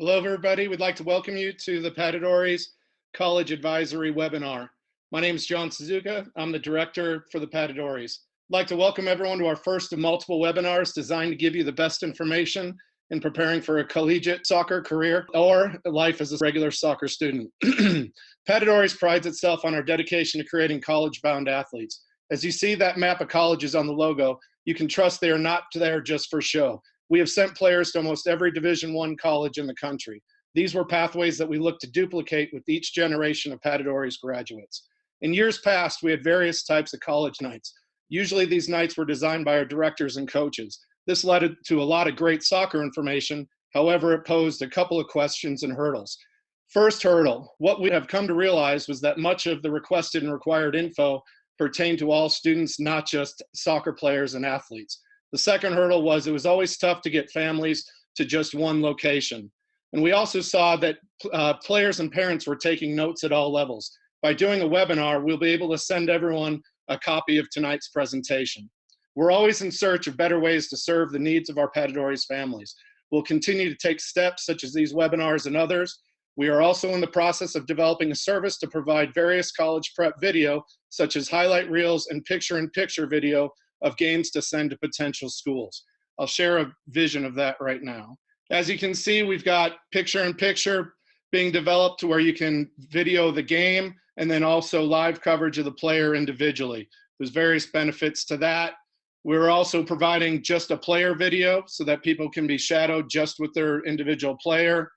Hello, everybody. We'd like to welcome you to the Patadori's College Advisory Webinar. My name is John Suzuka. I'm the director for the Patadori's. I'd like to welcome everyone to our first of multiple webinars designed to give you the best information in preparing for a collegiate soccer career or life as a regular soccer student. Patadori's prides itself on our dedication to creating college-bound athletes. As you see that map of colleges on the logo, you can trust they are not there just for show. We have sent players to almost every Division I college in the country. These were pathways that we look to duplicate with each generation of Patadori's graduates. In years past, we had various types of college nights. Usually these nights were designed by our directors and coaches. This led to a lot of great soccer information. However, it posed a couple of questions and hurdles. First hurdle, what we have come to realize was that much of the requested and required info pertained to all students, not just soccer players and athletes. The second hurdle was it was always tough to get families to just one location. And we also saw that players and parents were taking notes at all levels. By doing a webinar, we'll be able to send everyone a copy of tonight's presentation. We're always in search of better ways to serve the needs of our Patadori's families. We'll continue to take steps such as these webinars and others. We are also in the process of developing a service to provide various college prep video, such as highlight reels and picture-in-picture video of games to send to potential schools. I'll share a vision of that right now. As you can see, we've got picture-in-picture being developed to where you can video the game and then also live coverage of the player individually. There's various benefits to that. We're also providing just a player video so that people can be shadowed just with their individual player.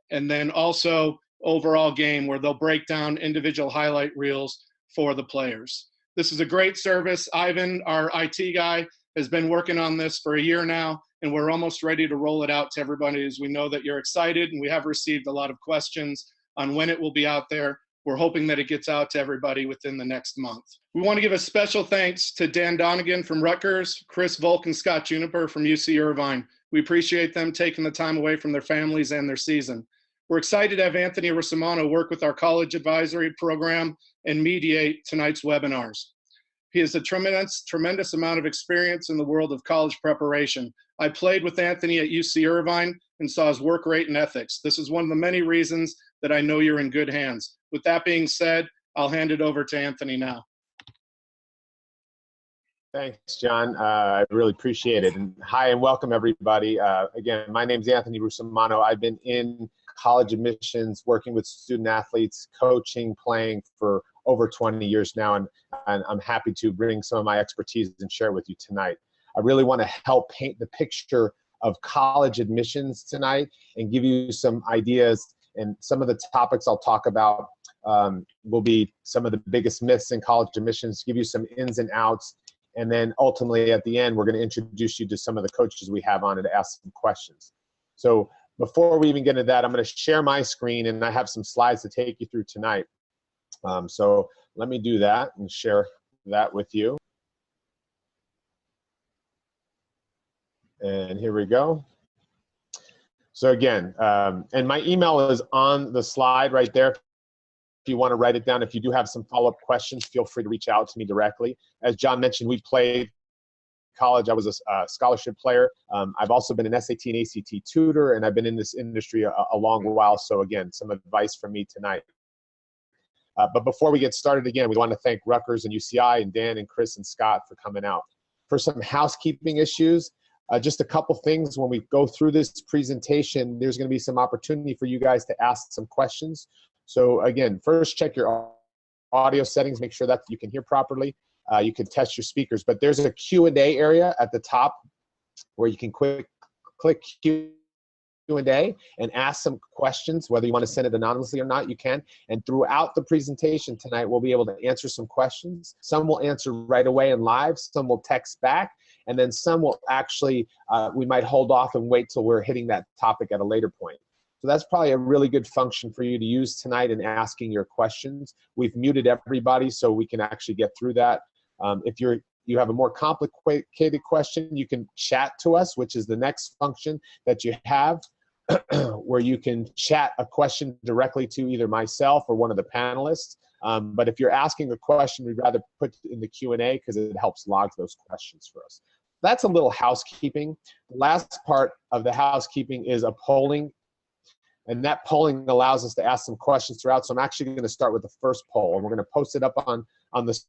And then also overall game where they'll break down individual highlight reels for the players. This is a great service. Ivan, our IT guy, has been working on this for a year now, and we're almost ready to roll it out to everybody as we know that you're excited, and we have received a lot of questions on when it will be out there. We're hoping that it gets out to everybody within the next month. We want to give a special thanks to Dan Donegan from Rutgers, Chris Volk and Scott Juniper from UC Irvine. We appreciate them taking the time away from their families and their season. We're excited to have Anthony Russimano work with our college advisory program and mediate tonight's webinars. He has a tremendous amount of experience in the world of college preparation. I played with Anthony at UC Irvine and saw his work rate and ethics. This is one of the many reasons that I know you're in good hands. With that being said, I'll hand it over to Anthony now. Thanks, John. I really appreciate it. And hi and welcome, everybody. Again, my name is Anthony Russimano. I've been in college admissions, working with student athletes, coaching, playing for over 20 years now, and I'm happy to bring some of my expertise and share with you tonight. I really want to help paint the picture of college admissions tonight and give you some ideas, and some of the topics I'll talk about will be some of the biggest myths in college admissions, give you some ins and outs, and then ultimately at the end, we're going to introduce you to some of the coaches we have on it to ask some questions. So before we even get into that, I'm going to share my screen, and I have some slides to take you through tonight. So let me do that and share that with you. And here we go. So again, and my email is on the slide right there. If you want to write it down, if you do have some follow-up questions, feel free to reach out to me directly. As John mentioned, we played college. I was a scholarship player. I've also been an SAT and ACT tutor, and I've been in this industry a long while. So again, some advice from me tonight. But before we get started, again, we want to thank Rutgers and UCI and Dan and Chris and Scott for coming out. For some housekeeping issues, just a couple things. When we go through this presentation, there's going to be some opportunity for you guys to ask some questions. So again, first check your audio settings, make sure that you can hear properly. You can test your speakers, but there's a Q&A area at the top where you can click Q&A and ask some questions. Whether you want to send it anonymously or not, you can. And throughout the presentation tonight, we'll be able to answer some questions. Some will answer right away and live, some will text back, and then some will actually, we might hold off and wait till we're hitting that topic at a later point. So that's probably a really good function for you to use tonight in asking your questions. We've muted everybody so we can actually get through that. If you have a more complicated question, you can chat to us, which is the next function that you have, where you can chat a question directly to either myself or one of the panelists. But if you're asking a question, we'd rather put it in the Q&A because it helps log those questions for us. That's a little housekeeping. The last part of the housekeeping is a polling. And that polling allows us to ask some questions throughout. So I'm actually going to start with the first poll, and we're going to post it up on the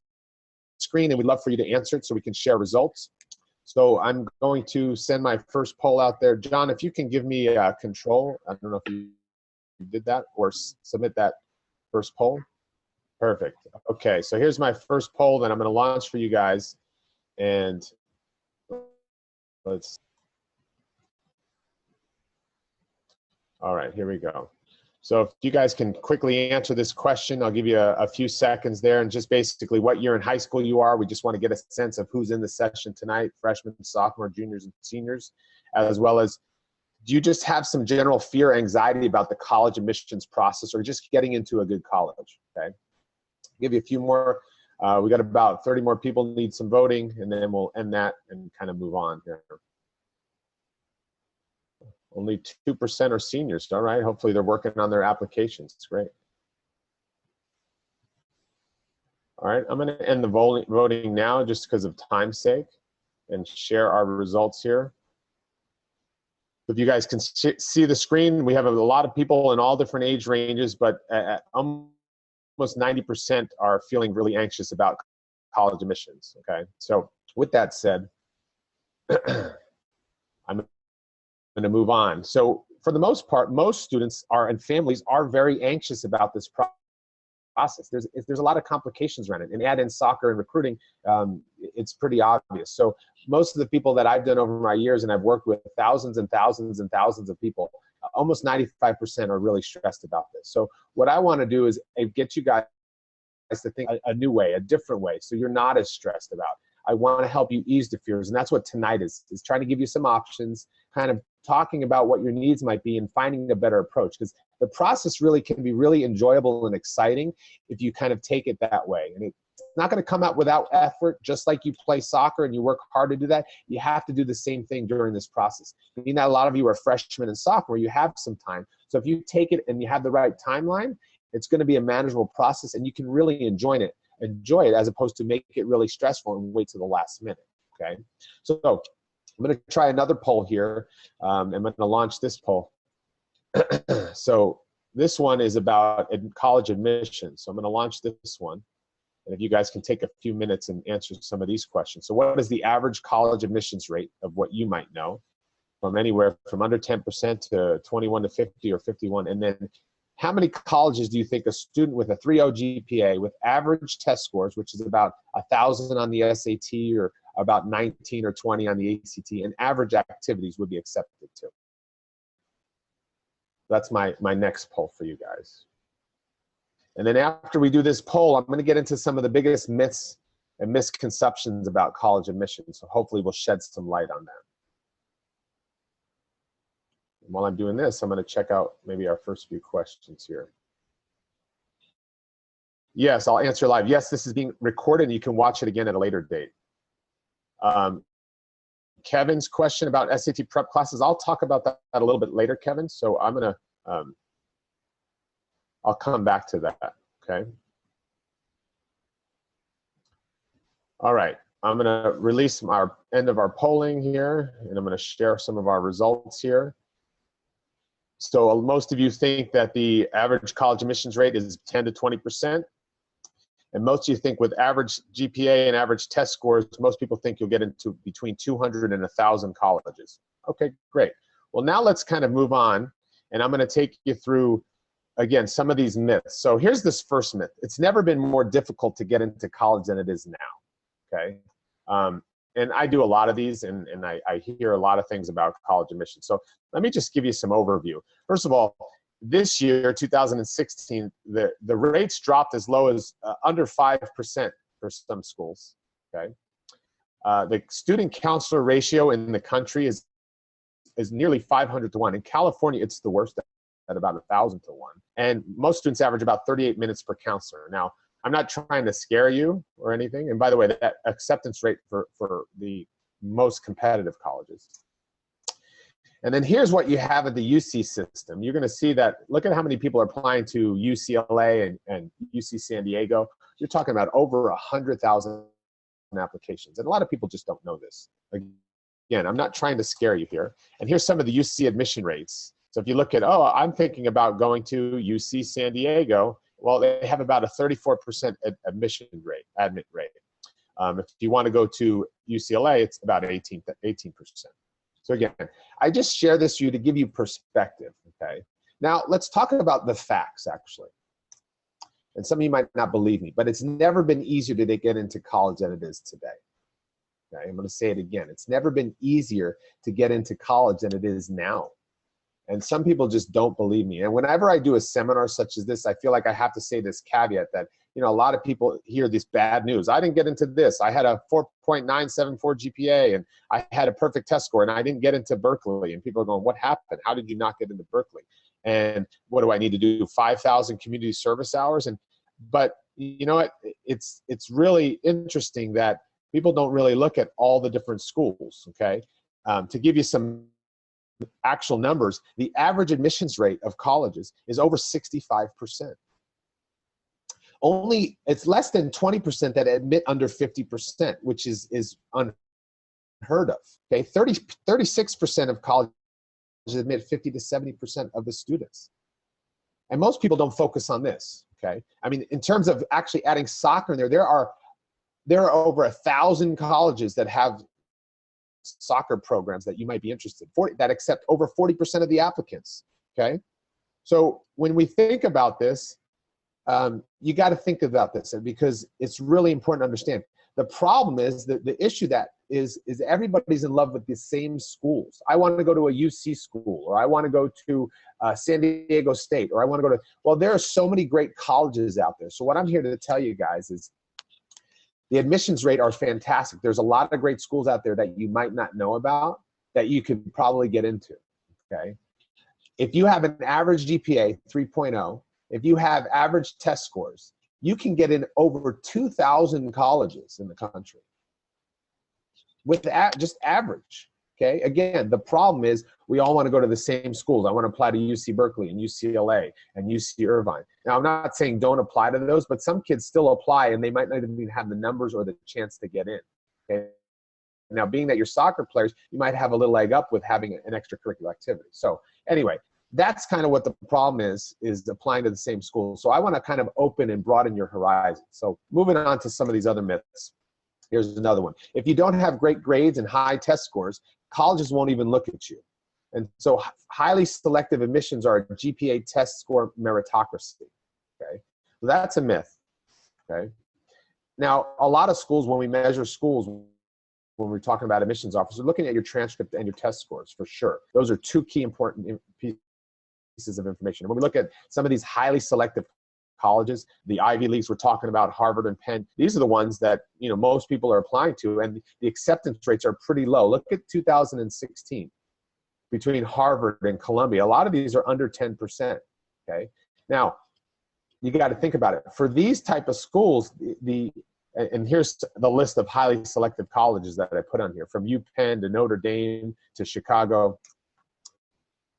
screen, and we'd love for you to answer it so we can share results. So I'm going to send my first poll out there. John, if you can give me control, I don't know if you did that, or submit that first poll. Perfect. Okay, so here's my first poll that I'm going to launch for you guys. And all right, here we go. So if you guys can quickly answer this question, I'll give you a few seconds there, and just basically what year in high school you are. We just want to get a sense of who's in the session tonight, freshmen, sophomore, juniors, and seniors, as well as, do you just have some general fear or anxiety about the college admissions process, or just getting into a good college? Okay, I'll give you a few more. We got about 30 more people need some voting, and then we'll end that and kind of move on here. Only 2% are seniors. All right, hopefully they're working on their applications. It's great. All right, I'm going to end the voting now just because of time's sake, and share our results here. If you guys can see the screen, we have a lot of people in all different age ranges, but almost 90% are feeling really anxious about college admissions. Okay, so with that said, I'm going to move on. So for the most part, most students and families are very anxious about this process. There's a lot of complications around it, and add in soccer and recruiting, it's pretty obvious. So most of the people that I've done over my years, and I've worked with thousands and thousands and thousands of people, almost 95% are really stressed about this. So what I want to do is get you guys to think a new way, a different way, so you're not as stressed about. I want to help you ease the fears, and that's what tonight is trying to give you some options, kind of talking about what your needs might be and finding a better approach, because the process really can be really enjoyable and exciting if you kind of take it that way. And it's not going to come out without effort. Just like you play soccer and you work hard to do that, you have to do the same thing during this process. I mean, that a lot of you are freshmen and sophomore, you have some time. So if you take it and you have the right timeline, it's going to be a manageable process, and you can really enjoy it as opposed to make it really stressful and wait to the last minute. Okay, so I'm going to try another poll here. I'm going to launch this poll. So this one is about college admissions. So I'm going to launch this one. And if you guys can take a few minutes and answer some of these questions. So what is the average college admissions rate of what you might know, from anywhere from under 10% to 21 to 50 or 51? And then how many colleges do you think a student with a 3.0 GPA with average test scores, which is about 1,000 on the SAT or about 19 or 20 on the ACT, and average activities would be accepted to? That's my next poll for you guys. And then after we do this poll, I'm going to get into some of the biggest myths and misconceptions about college admissions. So hopefully we'll shed some light on that. And while I'm doing this, I'm going to check out maybe our first few questions here. Yes, I'll answer live. Yes, this is being recorded, and you can watch it again at a later date. Kevin's question about SAT prep classes, I'll talk about that a little bit later, Kevin. So I'm going to, I'll come back to that, okay? All right, I'm going to release our end of our polling here, and I'm going to share some of our results here. So most of you think that the average college admissions rate is 10 to 20%. And most of you think with average GPA and average test scores, most people think you'll get into between 200 and 1,000 colleges. Okay, great. Well, now let's kind of move on, and I'm going to take you through, again, some of these myths. So here's this first myth. It's never been more difficult to get into college than it is now, okay? And I do a lot of these, and I hear a lot of things about college admissions. So let me just give you some overview. First of all, this year, 2016, the rates dropped as low as under 5% for some schools, okay? The student counselor ratio in the country is nearly 500 to 1. In California, it's the worst at about 1,000 to 1. And most students average about 38 minutes per counselor. Now, I'm not trying to scare you or anything. And by the way, that acceptance rate for the most competitive colleges. And then here's what you have at the UC system. You're going to see that, look at how many people are applying to UCLA and UC San Diego. You're talking about over 100,000 applications. And a lot of people just don't know this. Again, I'm not trying to scare you here. And here's some of the UC admission rates. So if you look at, oh, I'm thinking about going to UC San Diego, well, they have about a 34% admit rate. If you want to go to UCLA, it's about 18%. So again, I just share this with you to give you perspective, okay? Now, let's talk about the facts, actually. And some of you might not believe me, but it's never been easier to get into college than it is today. Okay? I'm going to say it again. It's never been easier to get into college than it is now. And some people just don't believe me. And whenever I do a seminar such as this, I feel like I have to say this caveat that, you know, a lot of people hear this bad news. I didn't get into this. I had a 4.974 GPA and I had a perfect test score and I didn't get into Berkeley. And people are going, what happened? How did you not get into Berkeley? And what do I need to do? 5,000 community service hours? But you know what? It's really interesting that people don't really look at all the different schools, okay? To give you some actual numbers, the average admissions rate of colleges is over 65%. It's less than 20% that admit under 50%, which is unheard of. Okay, 36% of colleges admit 50 to 70% of the students. And most people don't focus on this, okay? I mean, in terms of actually adding soccer in there are over 1,000 colleges that have soccer programs that you might be interested in, that accept over 40% of the applicants, okay? So when we think about this, you got to think about this because it's really important to understand. The problem is that the issue that is everybody's in love with the same schools. I want to go to a UC school, or I want to go to San Diego State, or I want to go to, well, there are so many great colleges out there. So what I'm here to tell you guys is the admissions rate are fantastic. There's a lot of great schools out there that you might not know about that you could probably get into, okay? If you have an average GPA, 3.0, if you have average test scores, you can get in over 2,000 colleges in the country with just average, okay? Again, the problem is we all want to go to the same schools. I want to apply to UC Berkeley and UCLA and UC Irvine. Now, I'm not saying don't apply to those, but some kids still apply and they might not even have the numbers or the chance to get in, okay? Now, being that you're soccer players, you might have a little leg up with having an extracurricular activity. So anyway, that's kind of what the problem is applying to the same school. So I want to kind of open and broaden your horizon. So moving on to some of these other myths. Here's another one. If you don't have great grades and high test scores, colleges won't even look at you. And so highly selective admissions are a GPA test score meritocracy, okay? So that's a myth, okay? Now, a lot of schools, when we measure schools, when we're talking about admissions officers, looking at your transcript and your test scores for sure. Those are two key important pieces of information. And when we look at some of these highly selective colleges, the Ivy Leagues we're talking about, Harvard and Penn, these are the ones that, you know, most people are applying to, and the acceptance rates are pretty low. Look at 2016 between Harvard and Columbia. A lot of these are under 10%, okay? Now, you got to think about it. For these type of schools, and here's the list of highly selective colleges that I put on here, from UPenn to Notre Dame to Chicago.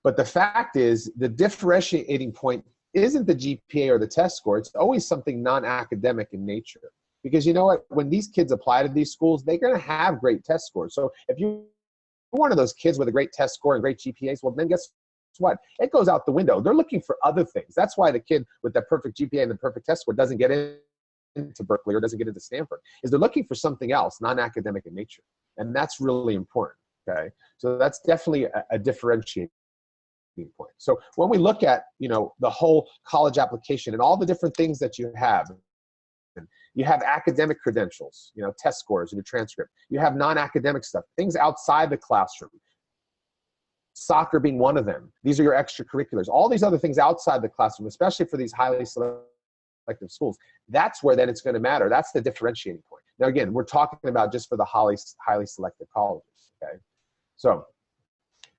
But the fact is, the differentiating point isn't the GPA or the test score. It's always something non-academic in nature. Because you know what? When these kids apply to these schools, they're going to have great test scores. So if you're one of those kids with a great test score and great GPAs, well, then guess what? It goes out the window. They're looking for other things. That's why the kid with the perfect GPA and the perfect test score doesn't get into Berkeley or doesn't get into Stanford, is they're looking for something else, non-academic in nature. And that's really important, okay? So that's definitely a differentiating point. So when we look at, you know, the whole college application and all the different things that you have academic credentials, you know, test scores in your transcript. You have non-academic stuff, things outside the classroom. Soccer being one of them. These are your extracurriculars. All these other things outside the classroom, especially for these highly selective schools, that's where then it's going to matter. That's the differentiating point. Now, again, we're talking about just for the highly selective colleges, okay? So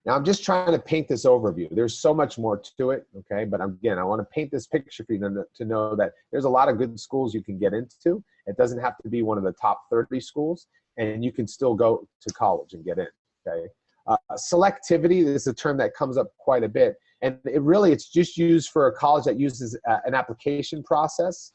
now I'm just trying to paint this overview. There's so much more to it, okay? But again, I want to paint this picture for you to know that there's a lot of good schools you can get into. It doesn't have to be one of the top 30 schools, and you can still go to college and get in, okay? Selectivity is a term that comes up quite a bit, and it's just used for a college that uses an application process,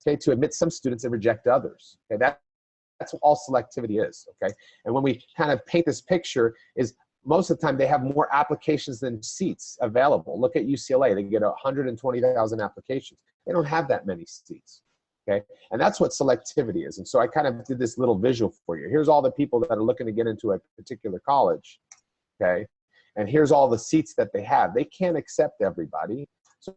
okay, to admit some students and reject others. Okay, that's what all selectivity is, okay? And when we kind of paint this picture is most of the time they have more applications than seats available. Look at UCLA, they get 120,000 applications. They don't have that many seats, okay? And that's what selectivity is. And so I kind of did this little visual for you. Here's all the people that are looking to get into a particular college, okay? And here's all the seats that they have. They can't accept everybody. So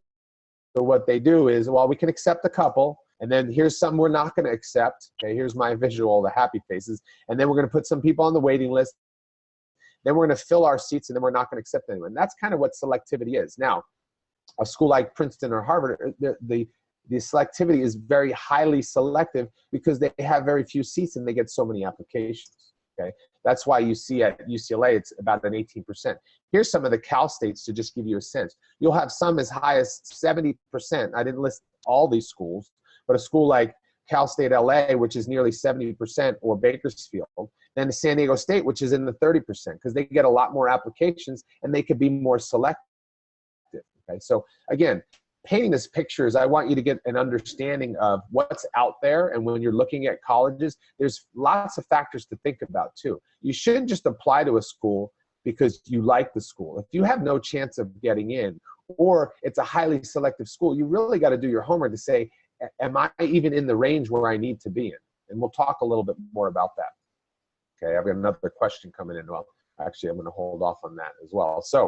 what they do is, well, we can accept a couple, and then here's some we're not gonna accept. Okay, here's my visual, the happy faces. And then we're gonna put some people on the waiting list. Then we're gonna fill our seats, and then we're not gonna accept anyone. That's kind of what selectivity is. Now, a school like Princeton or Harvard, the selectivity is very highly selective because they have very few seats and they get so many applications, okay? That's why you see at UCLA, it's about an 18%. Here's some of the Cal states to just give you a sense. You'll have some as high as 70%. I didn't list all these schools, but a school like Cal State LA, which is nearly 70%, or Bakersfield, and San Diego State, which is in the 30%, because they get a lot more applications and they could be more selective. Okay, so again, painting this picture is I want you to get an understanding of what's out there, and when you're looking at colleges, there's lots of factors to think about too. You shouldn't just apply to a school because you like the school. If you have no chance of getting in, or it's a highly selective school, you really got to do your homework to say, am I even in the range where I need to be in? And we'll talk a little bit more about that. Okay, I've got another question coming in. Well, actually, I'm going to hold off on that as well. So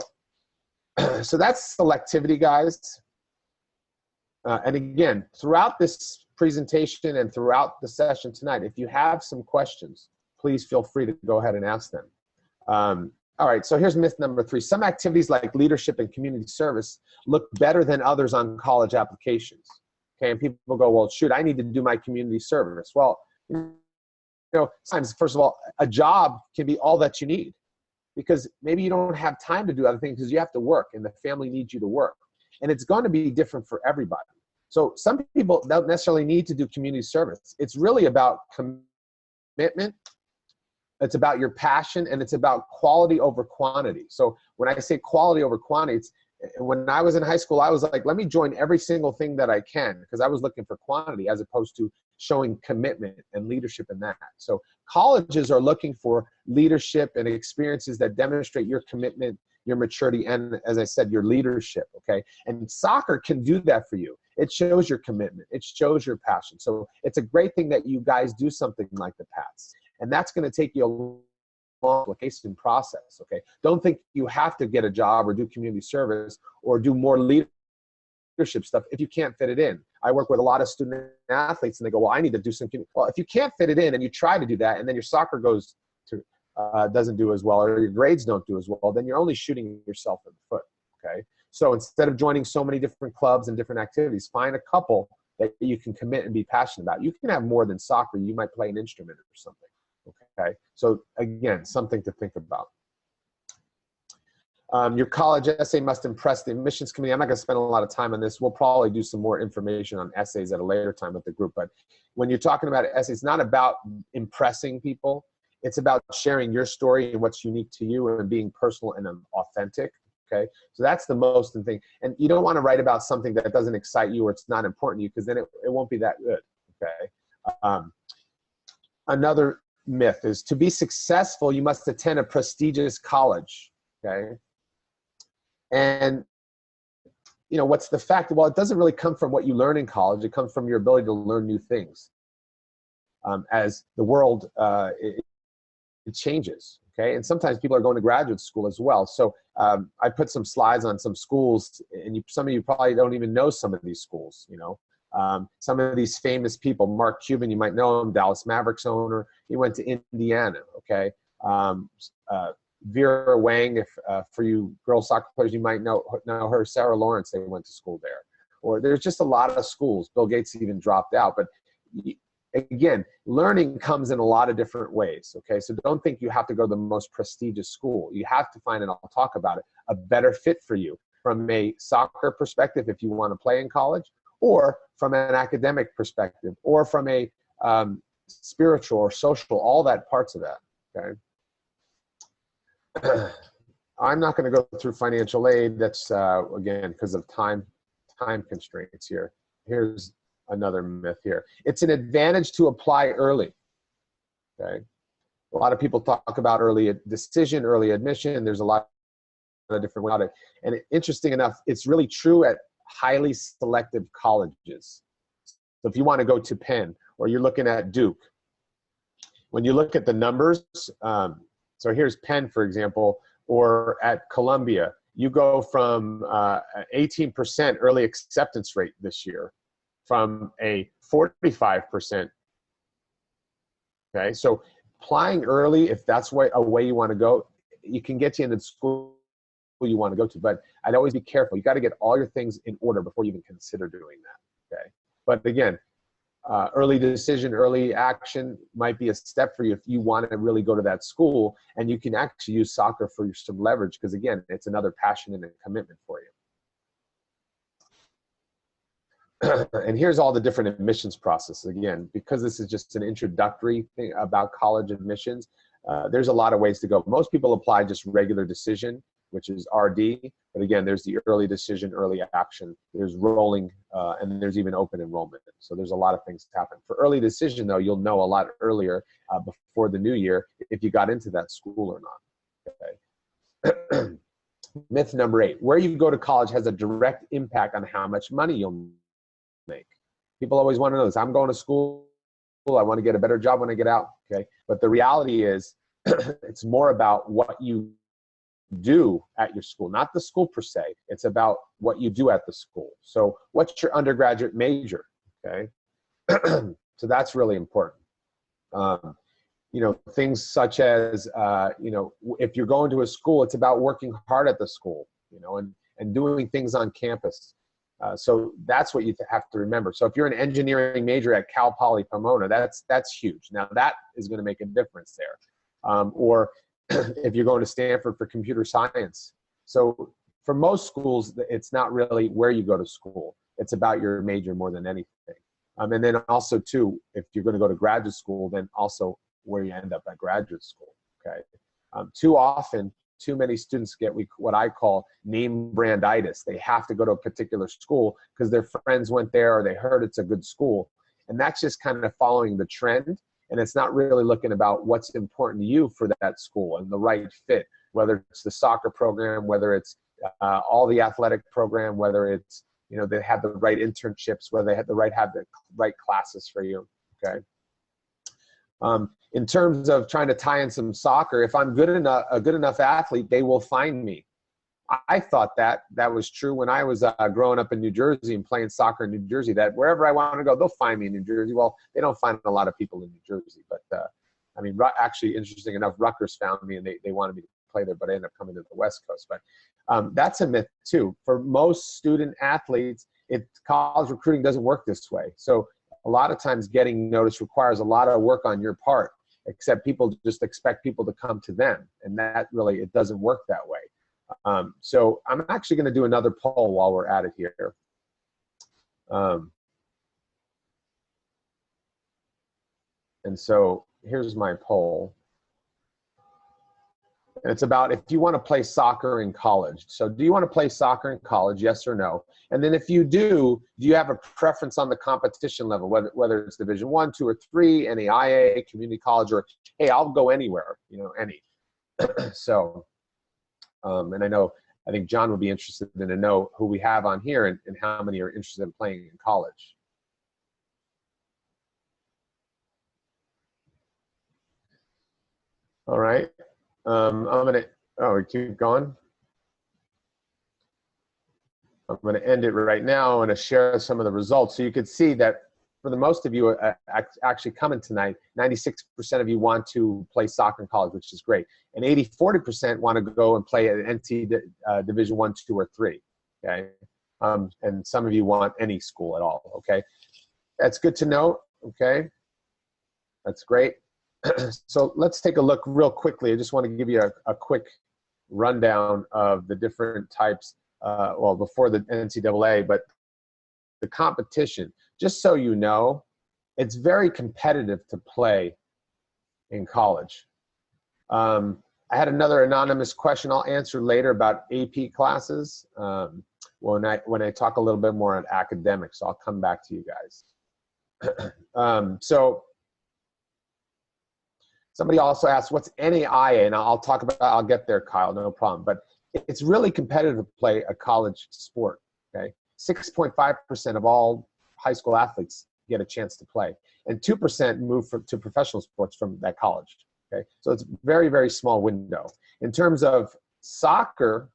that's selectivity, guys. And again, throughout this presentation and throughout the session tonight, if you have some questions, please feel free to go ahead and ask them. All right, so here's myth number 3. Some activities like leadership and community service look better than others on college applications. Okay, and people go, well, shoot, I need to do my community service. Well, you know, sometimes, first of all, a job can be all that you need, because maybe you don't have time to do other things because you have to work and the family needs you to work. And it's going to be different for everybody. So some people don't necessarily need to do community service. It's really about commitment. It's about your passion, and it's about quality over quantity. So when I say quality over quantity, it's, when I was in high school, I was like, let me join every single thing that I can, because I was looking for quantity as opposed to showing commitment and leadership in that. So colleges are looking for leadership and experiences that demonstrate your commitment, your maturity, and, as I said, your leadership, okay? And soccer can do that for you. It shows your commitment. It shows your passion. So it's a great thing that you guys do something like the Pats. And that's going to take you a long application process, okay? Don't think you have to get a job or do community service or do more leadership stuff if you can't fit it in. I work with a lot of student athletes, and they go, well, I need to do some community. Well, if you can't fit it in and you try to do that, and then your soccer goes to doesn't do as well, or your grades don't do as well, then you're only shooting yourself in the foot, okay? So instead of joining so many different clubs and different activities, find a couple that you can commit and be passionate about. You can have more than soccer. You might play an instrument or something, okay? So again, something to think about. Your college essay must impress the admissions committee. I'm not going to spend a lot of time on this. We'll probably do some more information on essays at a later time with the group. But when you're talking about essays, it's not about impressing people. It's about sharing your story and what's unique to you and being personal and authentic, okay? So that's the most important thing. And you don't want to write about something that doesn't excite you or it's not important to you, because then it won't be that good, okay? Another myth is, to be successful, you must attend a prestigious college, okay? And, you know, what's the fact? Well, it doesn't really come from what you learn in college. It comes from your ability to learn new things. As the world, it changes, okay? And sometimes people are going to graduate school as well. So I put some slides on some schools, and some of you probably don't even know some of these schools, you know? Some of these famous people, Mark Cuban, you might know him, Dallas Mavericks owner. He went to Indiana, okay? Vera Wang, if for you girls soccer players, you might know her. Sarah Lawrence, they went to school there. Or there's just a lot of schools. Bill Gates even dropped out. But again, learning comes in a lot of different ways, okay? So don't think you have to go to the most prestigious school. You have to find, and I'll talk about it, a better fit for you from a soccer perspective if you want to play in college, or from an academic perspective, or from a spiritual or social, all that parts of that, okay? I'm not going to go through financial aid. That's, again, because of time constraints here. Here's another myth here. It's an advantage to apply early, okay? A lot of people talk about early decision, early admission. There's a lot of different ways about it. And interesting enough, it's really true at highly selective colleges. So if you want to go to Penn, or you're looking at Duke, when you look at the numbers, so here's Penn, for example, or at Columbia, you go from 18% early acceptance rate this year from a 45%. Okay, so applying early, if that's a way you want to go, you can get you into the school you want to go to. But I'd always be careful. You got to get all your things in order before you even consider doing that. Okay, but again, early decision, early action might be a step for you if you want to really go to that school, and you can actually use soccer for some leverage because, again, it's another passion and a commitment for you. And here's all the different admissions processes. Again, because this is just an introductory thing about college admissions, there's a lot of ways to go. Most people apply just regular decision, which is RD, but again, there's the early decision, early action, there's rolling, and there's even open enrollment. So there's a lot of things that happen. For early decision, though, you'll know a lot earlier before the new year if you got into that school or not. Okay. Myth number 8, where you go to college has a direct impact on how much money you'll make. People always want to know this. I'm going to school, I want to get a better job when I get out, okay? But the reality is it's more about what you do at your school, not the school per se. It's about what you do at the school. So what's your undergraduate major, okay? So that's really important. You know, things such as, you know, if you're going to a school, it's about working hard at the school, you know, and doing things on campus. So that's what you have to remember. So if you're an engineering major at Cal Poly Pomona, that's huge. Now that is going to make a difference there. Or if you're going to Stanford for computer science. So for most schools, it's not really where you go to school. It's about your major more than anything. And then also too, if you're going to go to graduate school, then also where you end up at graduate school, okay? Too often, too many students get what I call name branditis. They have to go to a particular school because their friends went there or they heard it's a good school. And that's just kind of following the trend. And it's not really looking about what's important to you for that school and the right fit, whether it's the soccer program, whether it's all the athletic program, whether it's, you know, they have the right internships, whether they have the right classes for you, okay? In terms of trying to tie in some soccer, if I'm a good enough athlete, they will find me. I thought that was true when I was growing up in New Jersey and playing soccer in New Jersey, that wherever I want to go, they'll find me in New Jersey. Well, they don't find a lot of people in New Jersey, but I mean, actually, interesting enough, Rutgers found me and they wanted me to play there, but I ended up coming to the West Coast. But that's a myth too. For most student athletes, college recruiting doesn't work this way. So a lot of times getting noticed requires a lot of work on your part, except people just expect people to come to them. And that really, it doesn't work that way. So I'm actually going to do another poll while we're at it here. And so here's my poll. And it's about if you want to play soccer in college. So do you want to play soccer in college, yes or no? And then if you do you have a preference on the competition level, whether it's Division I, II, or III, NAIA, community college, or hey, I'll go anywhere, you know, any. So, and I think John would be interested in to know who we have on here and how many are interested in playing in college. All right. I'm gonna, we keep going. I'm gonna end it right now. I'm gonna share some of the results. So you could see that for the most of you actually coming tonight, 96% of you want to play soccer in college, which is great. And 40% want to go and play at NC Division I, II, or III, okay? And some of you want any school at all, okay? That's good to know, okay? That's great. So let's take a look real quickly. I just want to give you a quick rundown of the different types, well, before the NCAA, but the competition. Just so you know, it's very competitive to play in college. I had another anonymous question I'll answer later about AP classes when I talk a little bit more on academics. So I'll come back to you guys. So Somebody also asked, what's NAIA? And I'll get there, Kyle, no problem. But it's really competitive to play a college sport, okay? 6.5% of all high school athletes get a chance to play, and 2% move to professional sports from that college, okay? So it's a very, very small window. In terms of soccer,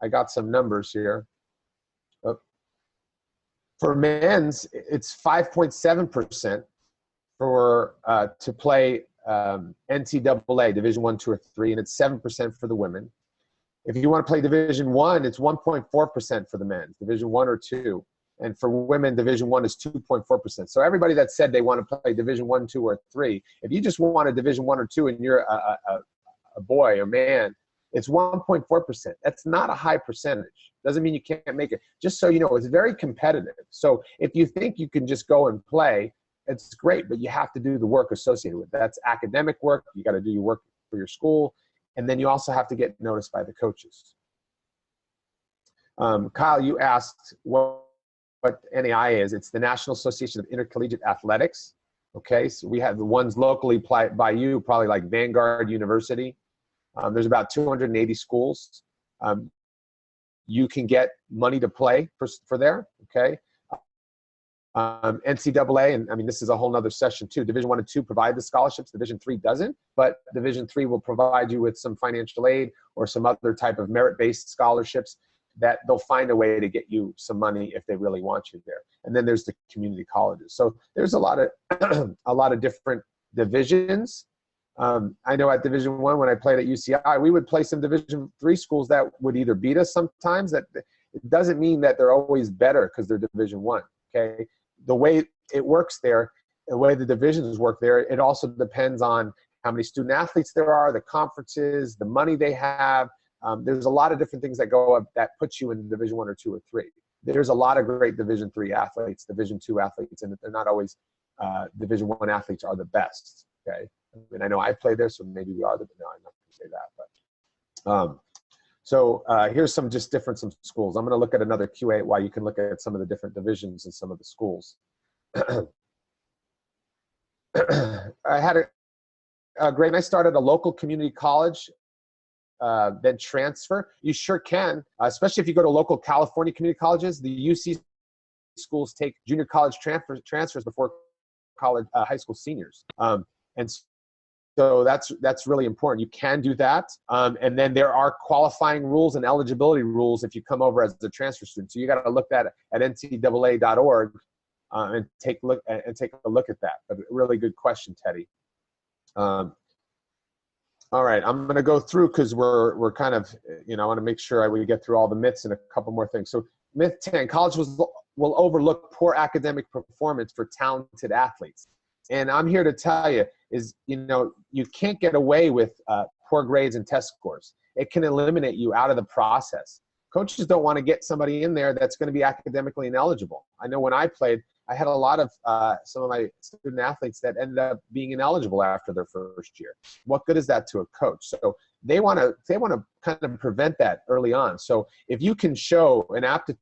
I got some numbers here. For men's, it's 5.7% for to play NCAA Division 1, 2, or 3, and it's 7% for the women. If you want to play Division 1, it's 1.4% for the men's, Division 1 or 2, and for women, Division 1 is 2.4%. So everybody that said they want to play Division 1, 2, or 3, if you just want a Division 1 or 2 and you're a boy or man, it's 1.4%. That's not a high percentage. Doesn't mean you can't make it. Just so you know, it's very competitive. So if you think you can just go and play, it's great, but you have to do the work associated with it. That's academic work. You got to do your work for your school, and then you also have to get noticed by the coaches. Kyle, you asked what NAIA is. It's the National Association of Intercollegiate Athletics. Okay, so we have the ones locally by you, probably like Vanguard University. There's about 280 schools. You can get money to play for there, okay? NCAA, and I mean, this is a whole nother session too. Division 1 and 2 provide the scholarships. Division 3 doesn't, but Division 3 will provide you with some financial aid or some other type of merit-based scholarships that they'll find a way to get you some money if they really want you there. And then there's the community colleges. So there's a lot of different divisions. I know at Division 1, when I played at UCI, we would play some Division 3 schools that would either beat us sometimes. That it doesn't mean that they're always better because they're Division 1. Okay, the way it works there, the way the divisions work there, it also depends on how many student athletes there are, the conferences, the money they have. There's a lot of different things that go up that puts you in Division 1 or 2 or 3. There's a lot of great Division 3 athletes, Division 2 athletes, and they're not always Division 1 athletes are the best. Okay, I mean, I know I played there, so maybe we are the. No, I'm not going to say that, but. Here's some schools. I'm going to look at another QA while you can look at some of the different divisions and some of the schools. I had a great, I started a local community college, then transfer. You sure can, especially if you go to local California community colleges. The UC schools take junior college transfers before college, high school seniors. And so that's really important. You can do that. And then there are qualifying rules and eligibility rules if you come over as a transfer student. So you got to look at ncaa.org and take a look at that. But really good question, Teddy. All right, I'm going to go through because we're kind of, I want to make sure we get through all the myths and a couple more things. So myth 10, college will overlook poor academic performance for talented athletes. And I'm here to tell you is, you can't get away with poor grades and test scores. It can eliminate you out of the process. Coaches don't want to get somebody in there that's going to be academically ineligible. I know when I played, I had a lot of some of my student athletes that ended up being ineligible after their first year. What good is that to a coach? So they want to kind of prevent that early on. So if you can show an aptitude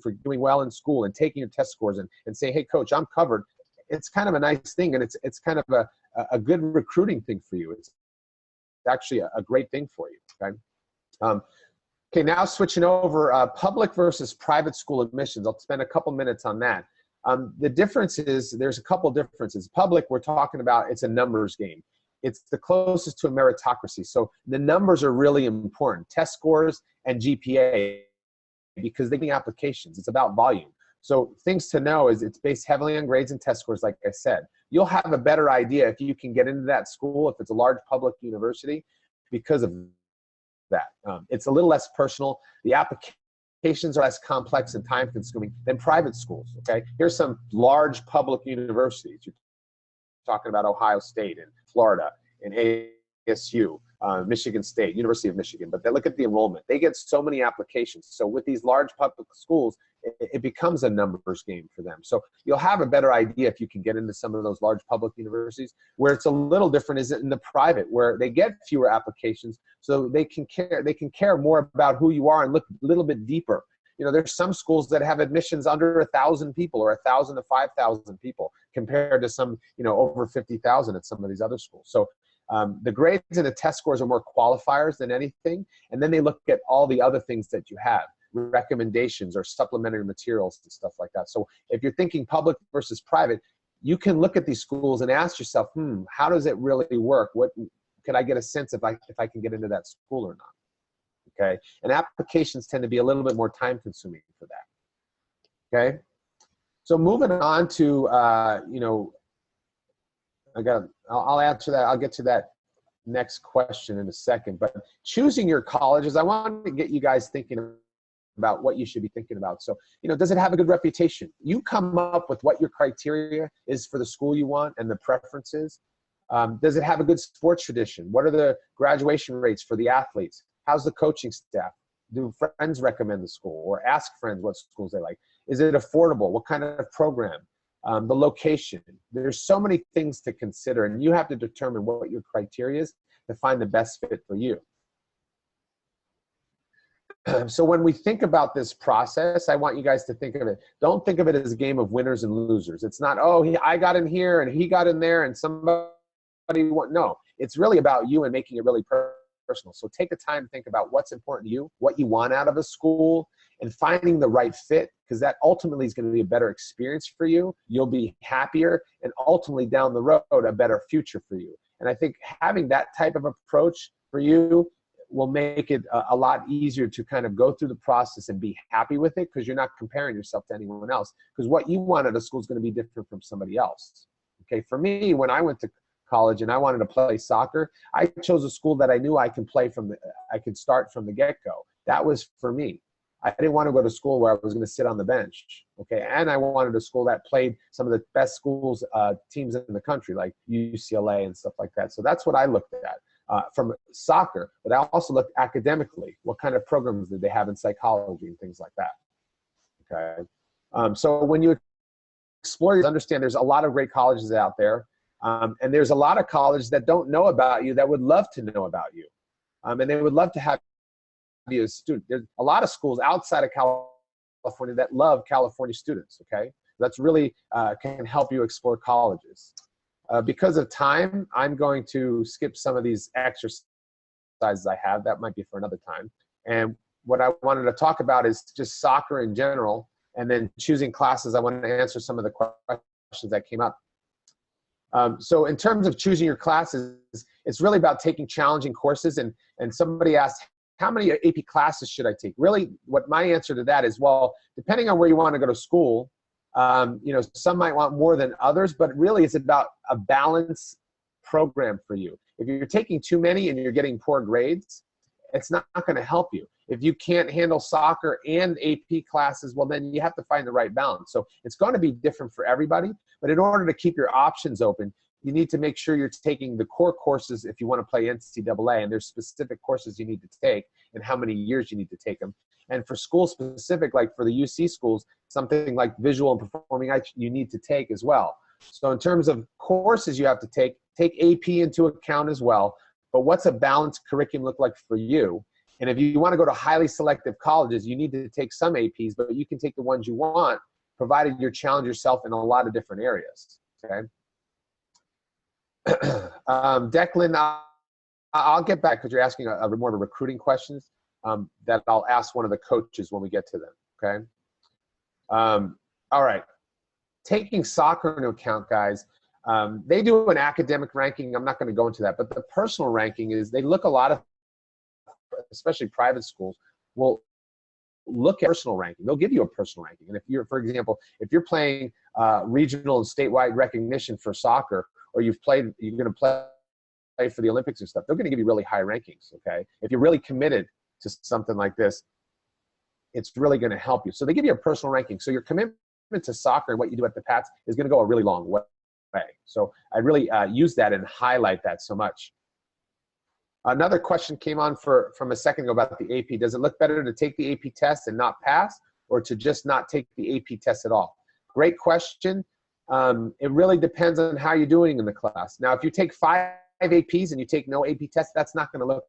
for doing well in school and taking your test scores and say, hey, coach, I'm covered, it's kind of a nice thing, and it's kind of a good recruiting thing for you. It's actually a great thing for you. Okay. Okay, now switching over, public versus private school admissions. I'll spend a couple minutes on that. The difference is, there's a couple differences. Public, we're talking about, it's a numbers game. It's the closest to a meritocracy. So the numbers are really important, test scores and GPA, because they need applications. It's about volume. So things to know is it's based heavily on grades and test scores, like I said. You'll have a better idea if you can get into that school, if it's a large public university, because of that. It's a little less personal. The applications are less complex and time consuming than private schools, okay? Here's some large public universities. You're talking about Ohio State and Florida and ASU, Michigan State, University of Michigan, but they look at the enrollment. They get so many applications. So with these large public schools, it becomes a numbers game for them. So you'll have a better idea if you can get into some of those large public universities. Where it's a little different is in the private, where they get fewer applications, so they can care more about who you are and look a little bit deeper. there's some schools that have admissions under 1,000 people or 1,000 to 5,000 people compared to some, over 50,000 at some of these other schools. So the grades and the test scores are more qualifiers than anything. And then they look at all the other things that you have, recommendations or supplementary materials and stuff like that. So if you're thinking public versus private, you can look at these schools and ask yourself, how does it really work? What can I get a sense if I can get into that school or not? Okay, and applications tend to be a little bit more time consuming for that. Okay, so moving on to I'll answer that. I'll get to that next question in a second. But choosing your colleges, I want to get you guys thinking about what you should be thinking about. So, does it have a good reputation? You come up with what your criteria is for the school you want and the preferences. Does it have a good sports tradition? What are the graduation rates for the athletes? How's the coaching staff? Do friends recommend the school or ask friends what schools they like? Is it affordable? What kind of program? The location. There's so many things to consider, and you have to determine what your criteria is to find the best fit for you. So when we think about this process, I want you guys to think of it. Don't think of it as a game of winners and losers. It's not, I got in here and he got in there and somebody won. No, it's really about you and making it really personal. So take the time to think about what's important to you, what you want out of a school, and finding the right fit, because that ultimately is going to be a better experience for you. You'll be happier, and ultimately down the road, a better future for you. And I think having that type of approach for you will make it a lot easier to kind of go through the process and be happy with it, because you're not comparing yourself to anyone else, because what you want at a school is going to be different from somebody else. Okay, for me, when I went to college and I wanted to play soccer, I chose a school that I knew I could start from the get-go. That was for me. I didn't want to go to school where I was going to sit on the bench. Okay, and I wanted a school that played some of the best schools, teams in the country, like UCLA and stuff like that. So that's what I looked at. From soccer, but I also looked academically. What kind of programs did they have in psychology and things like that? Okay, so when you explore, you understand there's a lot of great colleges out there, and there's a lot of colleges that don't know about you that would love to know about you, and they would love to have you as a student. There's a lot of schools outside of California that love California students. Okay, that's really can help you explore colleges. Because of time, I'm going to skip some of these exercises I have. That might be for another time. And what I wanted to talk about is just soccer in general, and then choosing classes. I wanted to answer some of the questions that came up. So in terms of choosing your classes, it's really about taking challenging courses. And somebody asked, how many AP classes should I take? Really, what my answer to that is, well, depending on where you want to go to school, some might want more than others, but really it's about a balanced program for you. If you're taking too many and you're getting poor grades, it's not going to help you. If you can't handle soccer and AP classes, well, then you have to find the right balance. So it's going to be different for everybody, but in order to keep your options open, you need to make sure you're taking the core courses if you want to play NCAA, and there's specific courses you need to take and how many years you need to take them. And for school specific, like for the UC schools, something like visual and performing arts you need to take as well. So in terms of courses you have to take AP into account as well. But what's a balanced curriculum look like for you? And if you want to go to highly selective colleges, you need to take some APs, but you can take the ones you want, provided you challenge yourself in a lot of different areas. Okay. Declan, I'll get back because you're asking more of a recruiting questions. That I'll ask one of the coaches when we get to them, okay? All right, taking soccer into account, guys, they do an academic ranking. I'm not gonna go into that, but the personal ranking is, they look a lot of, especially private schools, will look at personal ranking. They'll give you a personal ranking. And if you're, for example, if you're playing regional and statewide recognition for soccer, or you're gonna play for the Olympics and stuff, they're gonna give you really high rankings, okay? If you're really committed to something like this, it's really going to help you. So they give you a personal ranking. So your commitment to soccer and what you do at the Pats is going to go a really long way. So I really use that and highlight that so much. Another question came on from a second ago about the AP. Does it look better to take the AP test and not pass, or to just not take the AP test at all? Great question. It really depends on how you're doing in the class. Now, if you take 5 APs and you take no AP test, that's not going to look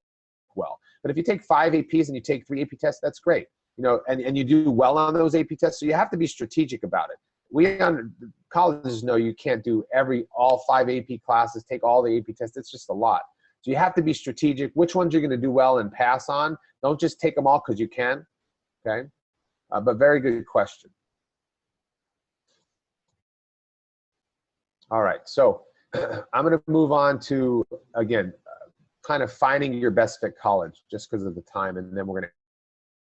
well. But if you take 5 APs and you take 3 AP tests, that's great. you know, and you do well on those AP tests. So you have to be strategic about it. We on colleges know you can't do all 5 AP classes, take all the AP tests. It's just a lot. So you have to be strategic. Which ones you're going to do well and pass on. Don't just take them all because you can. Okay, but very good question. All right, so I'm going to move on to, again, kind of finding your best fit college just because of the time, and then we're going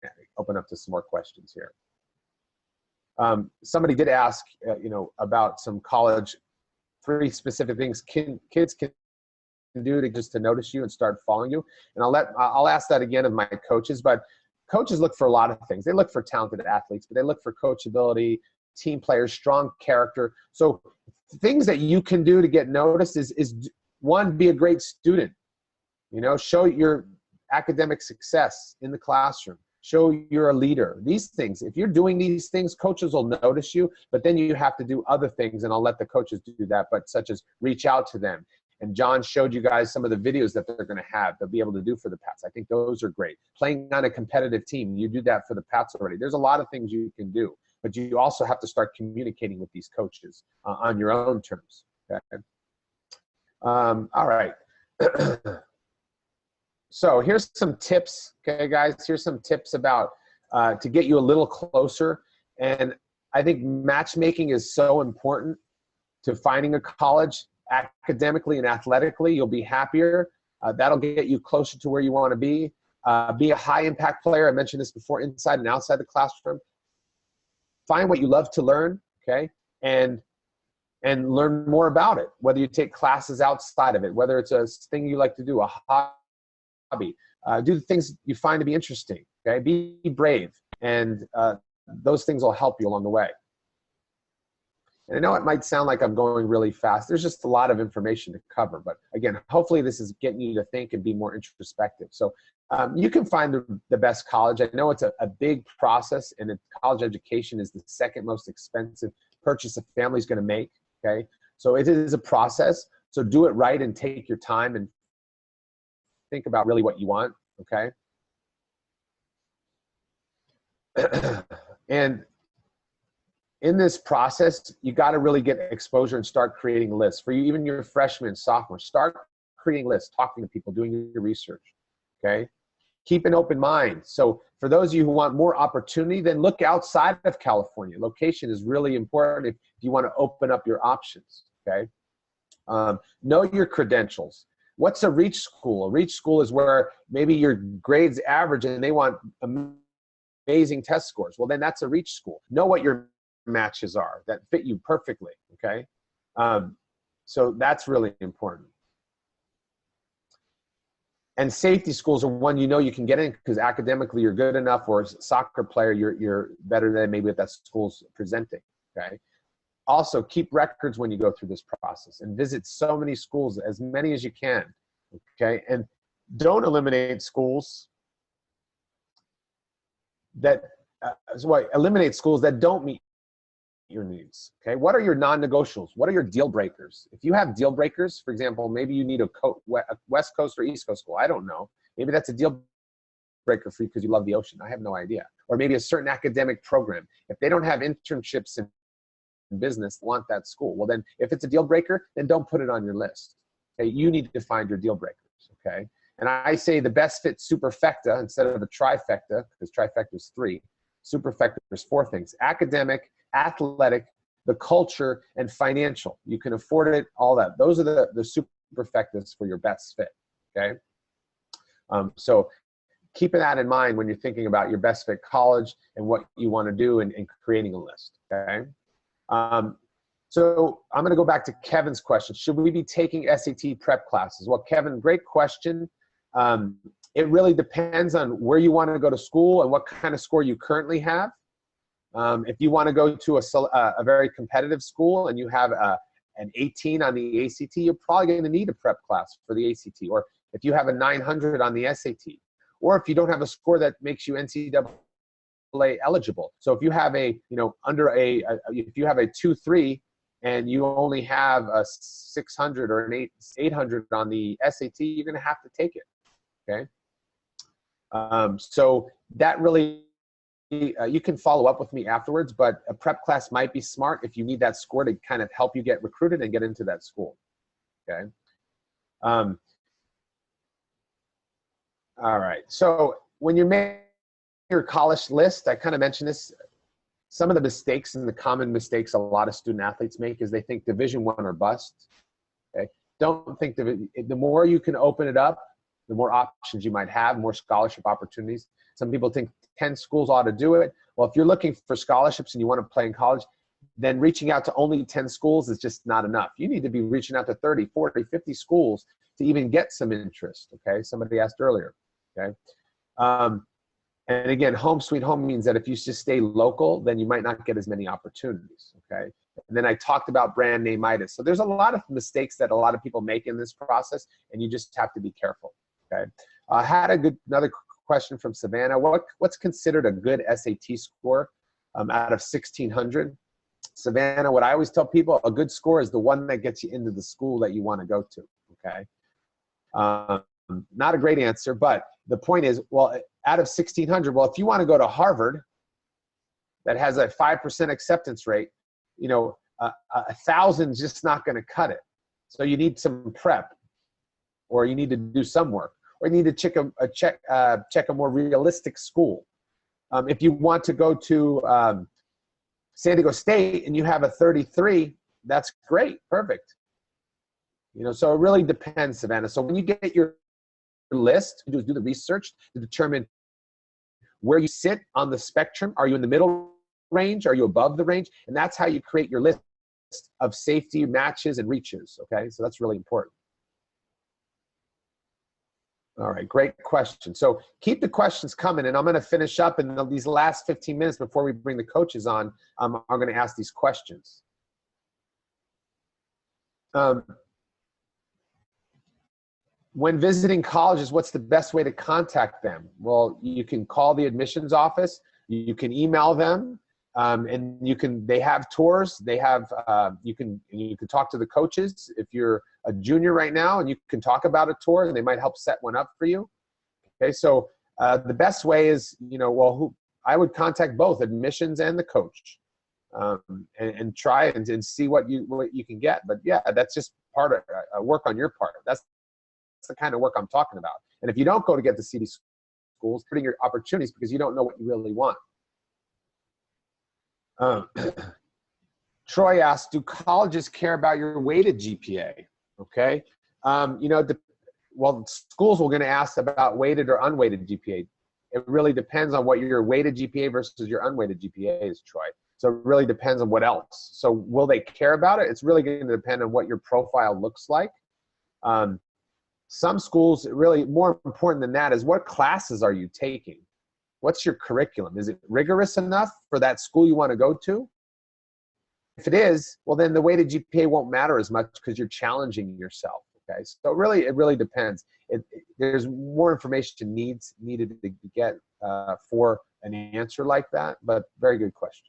to open up to some more questions here. Somebody did ask, you know, about some college, 3 specific things kids can do to notice you and start following you. And I'll ask that again of my coaches, but coaches look for a lot of things. They look for talented athletes, but they look for coachability, team players, strong character. So things that you can do to get noticed is one, be a great student. You know, show your academic success in the classroom. Show you're a leader. These things, if you're doing these things, coaches will notice you, but then you have to do other things, and I'll let the coaches do that, but such as reach out to them. And John showed you guys some of the videos that they're going to have, they'll be able to do for the Pats. I think those are great. Playing on a competitive team, you do that for the Pats already. There's a lot of things you can do, but you also have to start communicating with these coaches on your own terms. Okay? All right. So here's some tips, okay, guys? Here's some tips about to get you a little closer. And I think matchmaking is so important to finding a college academically and athletically. You'll be happier. That'll get you closer to where you want to be. Be a high impact player. I mentioned this before, inside and outside the classroom. Find what you love to learn, okay? And learn more about it, whether you take classes outside of it, whether it's a thing you like to do, a hobby. Do the things you find to be interesting, okay? Be brave, and those things will help you along the way. And I know it might sound like I'm going really fast. There's just a lot of information to cover. But again, hopefully this is getting you to think and be more introspective. So you can find the best college. I know it's a big process, and college education is the second most expensive purchase a family's going to make, okay? So it is a process. So do it right and take your time and think about really what you want, okay? And in this process, you got to really get exposure and start creating lists. For you, even your freshmen, sophomores, start creating lists, talking to people, doing your research, okay? Keep an open mind. So for those of you who want more opportunity, then look outside of California. Location is really important if you want to open up your options, okay? Know your credentials. What's a reach school? A reach school is where maybe your grades average and they want amazing test scores. Well, then that's a reach school. Know what your matches are that fit you perfectly, okay? So that's really important. And safety schools are one you know you can get in because academically you're good enough, or as a soccer player you're better than maybe what that school's presenting, okay? Also, keep records when you go through this process and visit so many schools, as many as you can, okay? And don't eliminate schools that, eliminate schools that don't meet your needs, okay? What are your non-negotiables? What are your deal breakers? If you have deal breakers, for example, maybe you need a West Coast or East Coast school, I don't know. Maybe that's a deal breaker for you because you love the ocean. I have no idea. Or maybe a certain academic program. If they don't have internships in business, want that school. Well, then if it's a deal breaker, then don't put it on your list. Okay? You need to find your deal breakers, okay? And I say the best fit superfecta instead of a trifecta, because trifecta is 3. Superfecta is 4 things: academic, athletic, the culture, and financial. You can afford it, all that. Those are the superfectas for your best fit, okay? So keeping that in mind when you're thinking about your best fit college and what you want to do and creating a list, okay? So I'm going to go back to Kevin's question. Should we be taking SAT prep classes? Well, Kevin, great question. It really depends on where you want to go to school and what kind of score you currently have. If you want to go to a very competitive school and you have an 18 on the ACT, you're probably going to need a prep class for the ACT. Or if you have a 900 on the SAT, or if you don't have a score that makes you NCAA eligible. So if you have a, if you have a 2.3 and you only have a 600 or an 800 on the SAT, you're going to have to take it, okay? So that really you can follow up with me afterwards, but a prep class might be smart if you need that score to kind of help you get recruited and get into that school, okay? All right, so when you make your college list, I kind of mentioned this, some of the mistakes and the common mistakes a lot of student athletes make is they think Division I or bust, okay? Don't think the more you can open it up, the more options you might have, more scholarship opportunities. Some people think 10 schools ought to do it. Well, if you're looking for scholarships and you want to play in college, then reaching out to only 10 schools is just not enough. You need to be reaching out to 30, 40, 50 schools to even get some interest, okay? Somebody asked earlier, okay? And again, home sweet home means that if you just stay local, then you might not get as many opportunities, okay? And then I talked about brand name-itis. So there's a lot of mistakes that a lot of people make in this process, and you just have to be careful, okay? I had another question from Savannah. What's considered a good SAT score out of 1,600? Savannah, what I always tell people, a good score is the one that gets you into the school that you want to go to, okay? Not a great answer, but the point is, well, out of 1,600, well, if you want to go to Harvard that has a 5% acceptance rate, you know, 1,000 is just not going to cut it. So you need some prep, or you need to do some work, or you need to check a more realistic school. If you want to go to San Diego State and you have a 33, that's great, perfect. You know, so it really depends, Savannah. So when you get your list, do the research to determine where you sit on the spectrum. Are you in the middle range? Are you above the range? And that's how you create your list of safety matches and reaches, okay? So that's really important. All right, great question. So keep the questions coming, and I'm going to finish up in these last 15 minutes before we bring the coaches on. I'm going to ask these questions. When visiting colleges, what's the best way to contact them? Well, you can call the admissions office, you can email them, and they have tours. They have you can talk to the coaches if you're a junior right now, and you can talk about a tour, and they might help set one up for you. Okay, so the best way is, you know, well, I would contact both admissions and the coach, and try and see what you can get. But yeah, that's just part of work on your part. That's the kind of work I'm talking about. And if you don't go to get the CD schools, putting your opportunities because you don't know what you really want. Troy asked, do colleges care about your weighted GPA? Okay. You know, well, schools are going to ask about weighted or unweighted GPA. It really depends on what your weighted GPA versus your unweighted GPA is, Troy. So it really depends on what else. So will they care about it? It's really going to depend on what your profile looks like. Some schools, really more important than that is what classes are you taking? What's your curriculum? Is it rigorous enough for that school you want to go to? If it is, well, then the weighted GPA won't matter as much because you're challenging yourself, okay? So it really depends. There's more information needed to get for an answer like that, but very good question.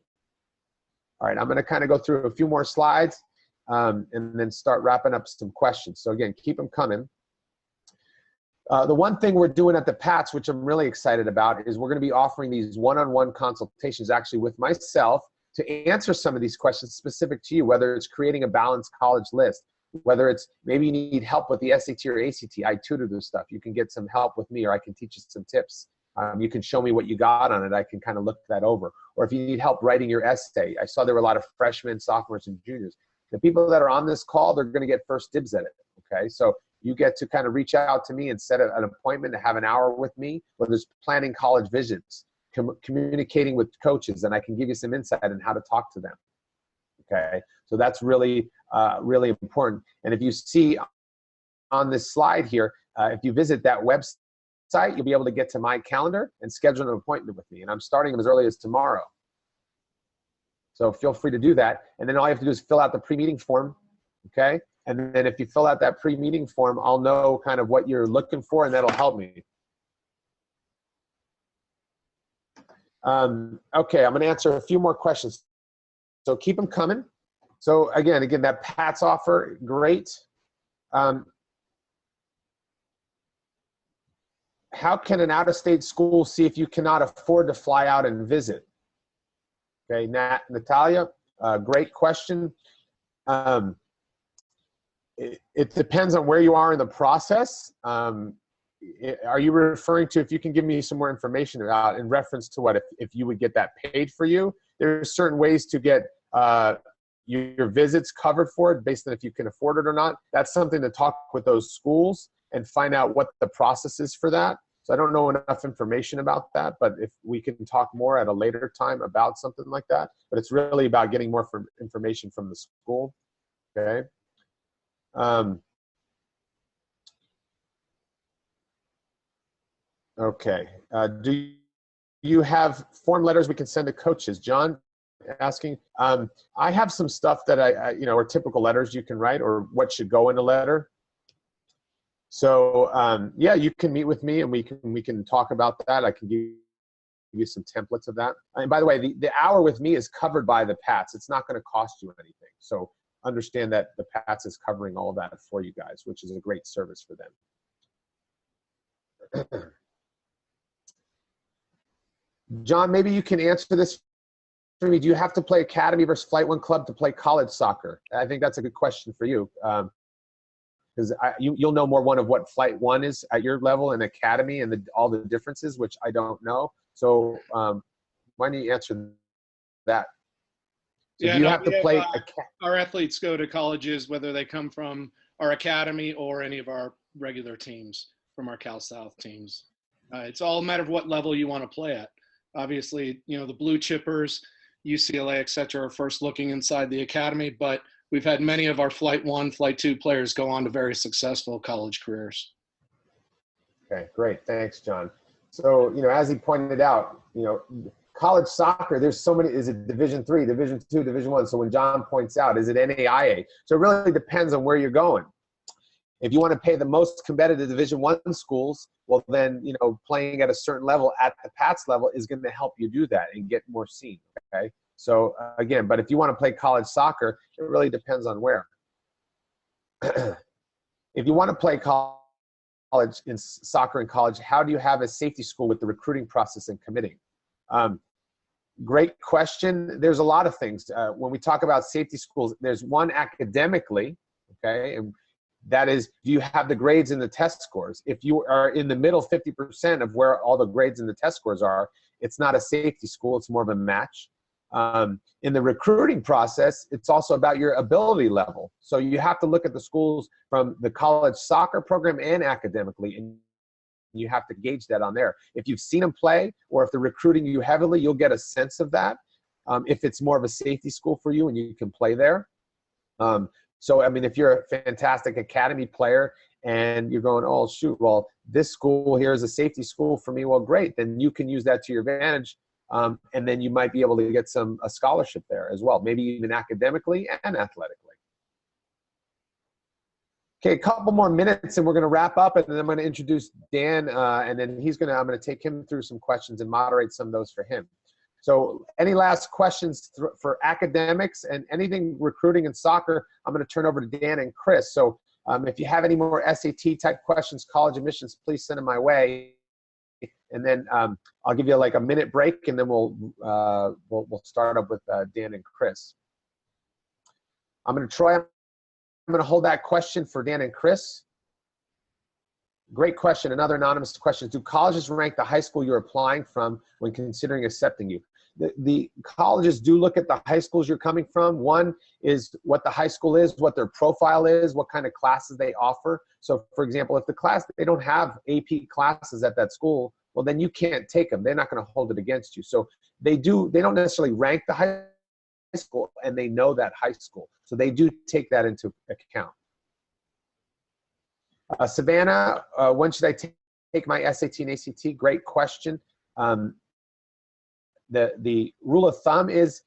All right, I'm going to kind of go through a few more slides and then start wrapping up some questions. So again, keep them coming. The one thing we're doing at the PATS, which I'm really excited about, is we're going to be offering these one-on-one consultations actually with myself to answer some of these questions specific to you, whether it's creating a balanced college list, whether it's maybe you need help with the SAT or ACT. I tutor this stuff. You can get some help with me, or I can teach you some tips. You can show me what you got on it. I can kind of look that over. Or if you need help writing your essay, I saw there were a lot of freshmen, sophomores, and juniors. The people that are on this call, they're going to get first dibs at it, okay? So you get to kind of reach out to me and set an appointment to have an hour with me, whether it's planning college visits, communicating with coaches, and I can give you some insight on how to talk to them, okay? So that's really, really important. And if you see on this slide here, if you visit that website, you'll be able to get to my calendar and schedule an appointment with me. And I'm starting them as early as tomorrow. So feel free to do that. And then all you have to do is fill out the pre-meeting form, okay? And then if you fill out that pre-meeting form, I'll know kind of what you're looking for, and that'll help me. Okay, I'm going to answer a few more questions. So keep them coming. So again, that PATS offer, great. how can an out-of-state school see if you cannot afford to fly out and visit? Okay, Natalia, great question. It depends on where you are in the process. Are you referring to, if you can give me some more information about, in reference to what, if you would get that paid for you? There's certain ways to get your visits covered for it based on if you can afford it or not. That's something to talk with those schools and find out what the process is for that. So I don't know enough information about that, but if we can talk more at a later time about something like that. But it's really about getting more information from the school, okay? Okay, do you have form letters we can send to coaches? John asking, I have some stuff that are typical letters you can write, or what should go in a letter. So yeah, you can meet with me and we can talk about that. I can give you some templates of that. And by the way, the hour with me is covered by the PATS. It's not going to cost you anything. So understand that the PATS is covering all that for you guys, which is a great service for them. John, maybe you can answer this for me. Do you have to play academy versus Flight 1 club to play college soccer? I think that's a good question for you. Because you'll know more of what Flight 1 is at your level and academy and all the differences, which I don't know. So why don't you answer that? So Yeah, do you have to play? Our athletes go to colleges, whether they come from our academy or any of our regular teams from our Cal South teams. It's all a matter of what level you want to play at. Obviously, the blue chippers, UCLA, et cetera, are first looking inside the academy, but we've had many of our Flight 1, Flight 2 players go on to very successful college careers. Okay, great. Thanks, John. So, as he pointed out, college soccer, there's so many. Is it Division III, Division II, Division I? So when John points out, is it NAIA? So it really depends on where you're going. If you want to pay the most competitive Division I schools, well then, playing at a certain level at the PATS level is going to help you do that and get more seen, okay? So again, but if you want to play college soccer, it really depends on where. If you want to play college in soccer in college, how do you have a safety school with the recruiting process and committing? Great question. There's a lot of things. When we talk about safety schools, there's one academically, okay? And that is, do you have the grades and the test scores? If you are in the middle 50% of where all the grades and the test scores are, it's not a safety school, it's more of a match. In the recruiting process, it's also about your ability level. So you have to look at the schools from the college soccer program and academically, and you have to gauge that on there. If you've seen them play, or if they're recruiting you heavily, you'll get a sense of that. If it's more of a safety school for you and you can play there. So, I mean, if you're a fantastic academy player and you're going, oh, shoot, well, this school here is a safety school for me, well, great. Then you can use that to your advantage, and then you might be able to get a scholarship there as well, maybe even academically and athletically. Okay, a couple more minutes and we're going to wrap up, and then I'm going to introduce Dan, and then I'm going to take him through some questions and moderate some of those for him. So any last questions for academics and anything recruiting and soccer, I'm going to turn over to Dan and Chris. So if you have any more SAT type questions, college admissions, please send them my way. And then I'll give you like a minute break, and then we'll start up with Dan and Chris. I'm going to hold that question for Dan and Chris. Great question. Another anonymous question. Do colleges rank the high school you're applying from when considering accepting you? The colleges do look at the high schools you're coming from. One is what the high school is, what their profile is, what kind of classes they offer. So for example, if they don't have AP classes at that school, well then you can't take them. They're not going to hold it against you. So they don't necessarily rank the high school, and they know that high school. So they do take that into account. Savannah, when should I take my SAT and ACT? Great question. The rule of thumb is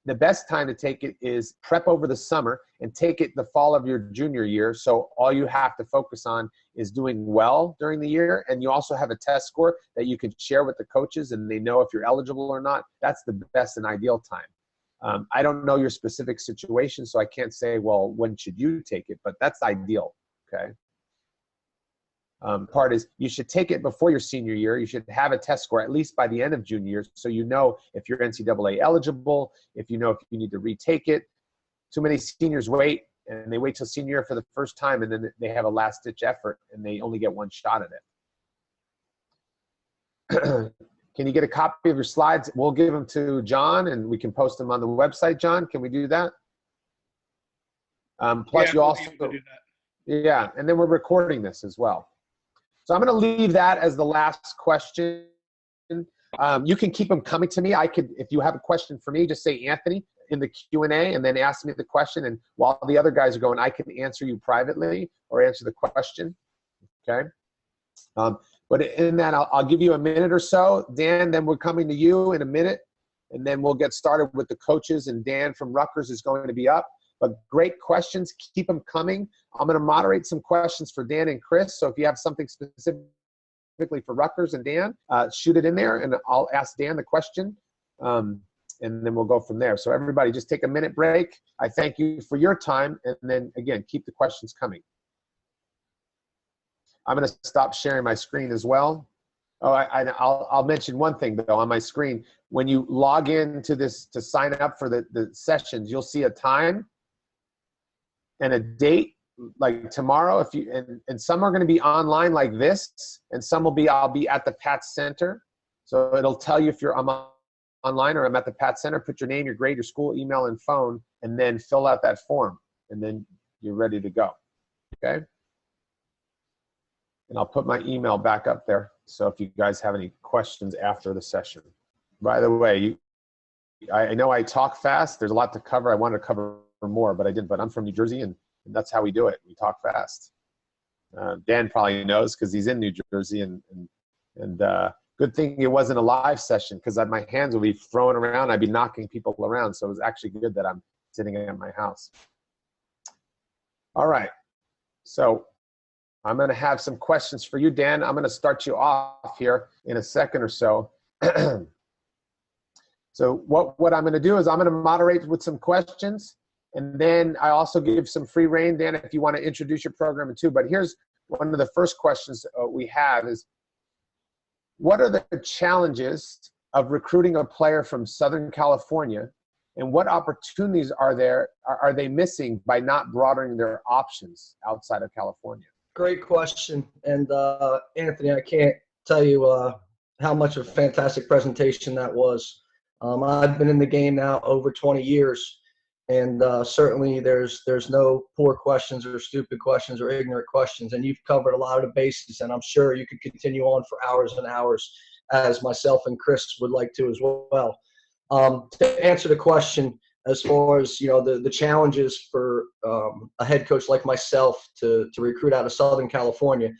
the best time to take it is prep over the summer and take it the fall of your junior year. So all you have to focus on is doing well during the year, and you also have a test score that you can share with the coaches, and they know if you're eligible or not. That's the best and ideal time. I don't know your specific situation, so I can't say, well, when should you take it, but that's ideal, okay? part is you should take it before your senior year. You should have a test score at least by the end of junior year, so you know if you're NCAA eligible, if you know if you need to retake it. Too many seniors wait, and they wait till senior year for the first time, and then they have a last-ditch effort, and they only get one shot at it. Can you get a copy of your slides? We'll give them to John, and we can post them on the website. John, can we do that? Plus, you also do that. Yeah, and then we're recording this as well. So I'm going to leave that as the last question. You can keep them coming to me. If you have a question for me, just say Anthony in the Q&A and then ask me the question. And while the other guys are going, I can answer you privately or answer the question. Okay. But in that, I'll give you a minute or so. Dan, then we're coming to you in a minute, and then we'll get started with the coaches. And Dan from Rutgers is going to be up. But great questions. Keep them coming. I'm going to moderate some questions for Dan and Chris. So if you have something specifically for Rutgers and Dan, shoot it in there, and I'll ask Dan the question, and then we'll go from there. So everybody, just take a minute break. I thank you for your time, and then, again, keep the questions coming. I'm going to stop sharing my screen as well. Oh, I'll mention one thing, though, on my screen. When you log into this to sign up for the sessions, you'll see a time and a date, like tomorrow. And some are going to be online like this, and some will be I'll be at the Pat Center. So it'll tell you if I'm online or I'm at the Pat Center. Put your name, your grade, your school, email, and phone, and then fill out that form, and then you're ready to go. Okay. And I'll put my email back up there. So if you guys have any questions after the session. By the way, I know I talk fast. There's a lot to cover. I wanted to cover more, but I didn't. But I'm from New Jersey, and that's how we do it. We talk fast. Dan probably knows because he's in New Jersey, and good thing it wasn't a live session, because my hands would be throwing around. I'd be knocking people around. So it was actually good that I'm sitting at my house. All right. So I'm going to have some questions for you, Dan. I'm going to start you off here in a second or so. So what I'm going to do is I'm going to moderate with some questions. And then I also give some free reign, Dan, if you want to introduce your program too. But here's one of the first questions we have is, what are the challenges of recruiting a player from Southern California, and what opportunities are they missing by not broadening their options outside of California? Great question. And Anthony, I can't tell you how much of a fantastic presentation that was. I've been in the game now over 20 years. And certainly there's no poor questions or stupid questions or ignorant questions. And you've covered a lot of the bases, and I'm sure you could continue on for hours and hours, as myself and Chris would like to as well. To answer the question, as far as the challenges for a head coach like myself to recruit out of Southern California,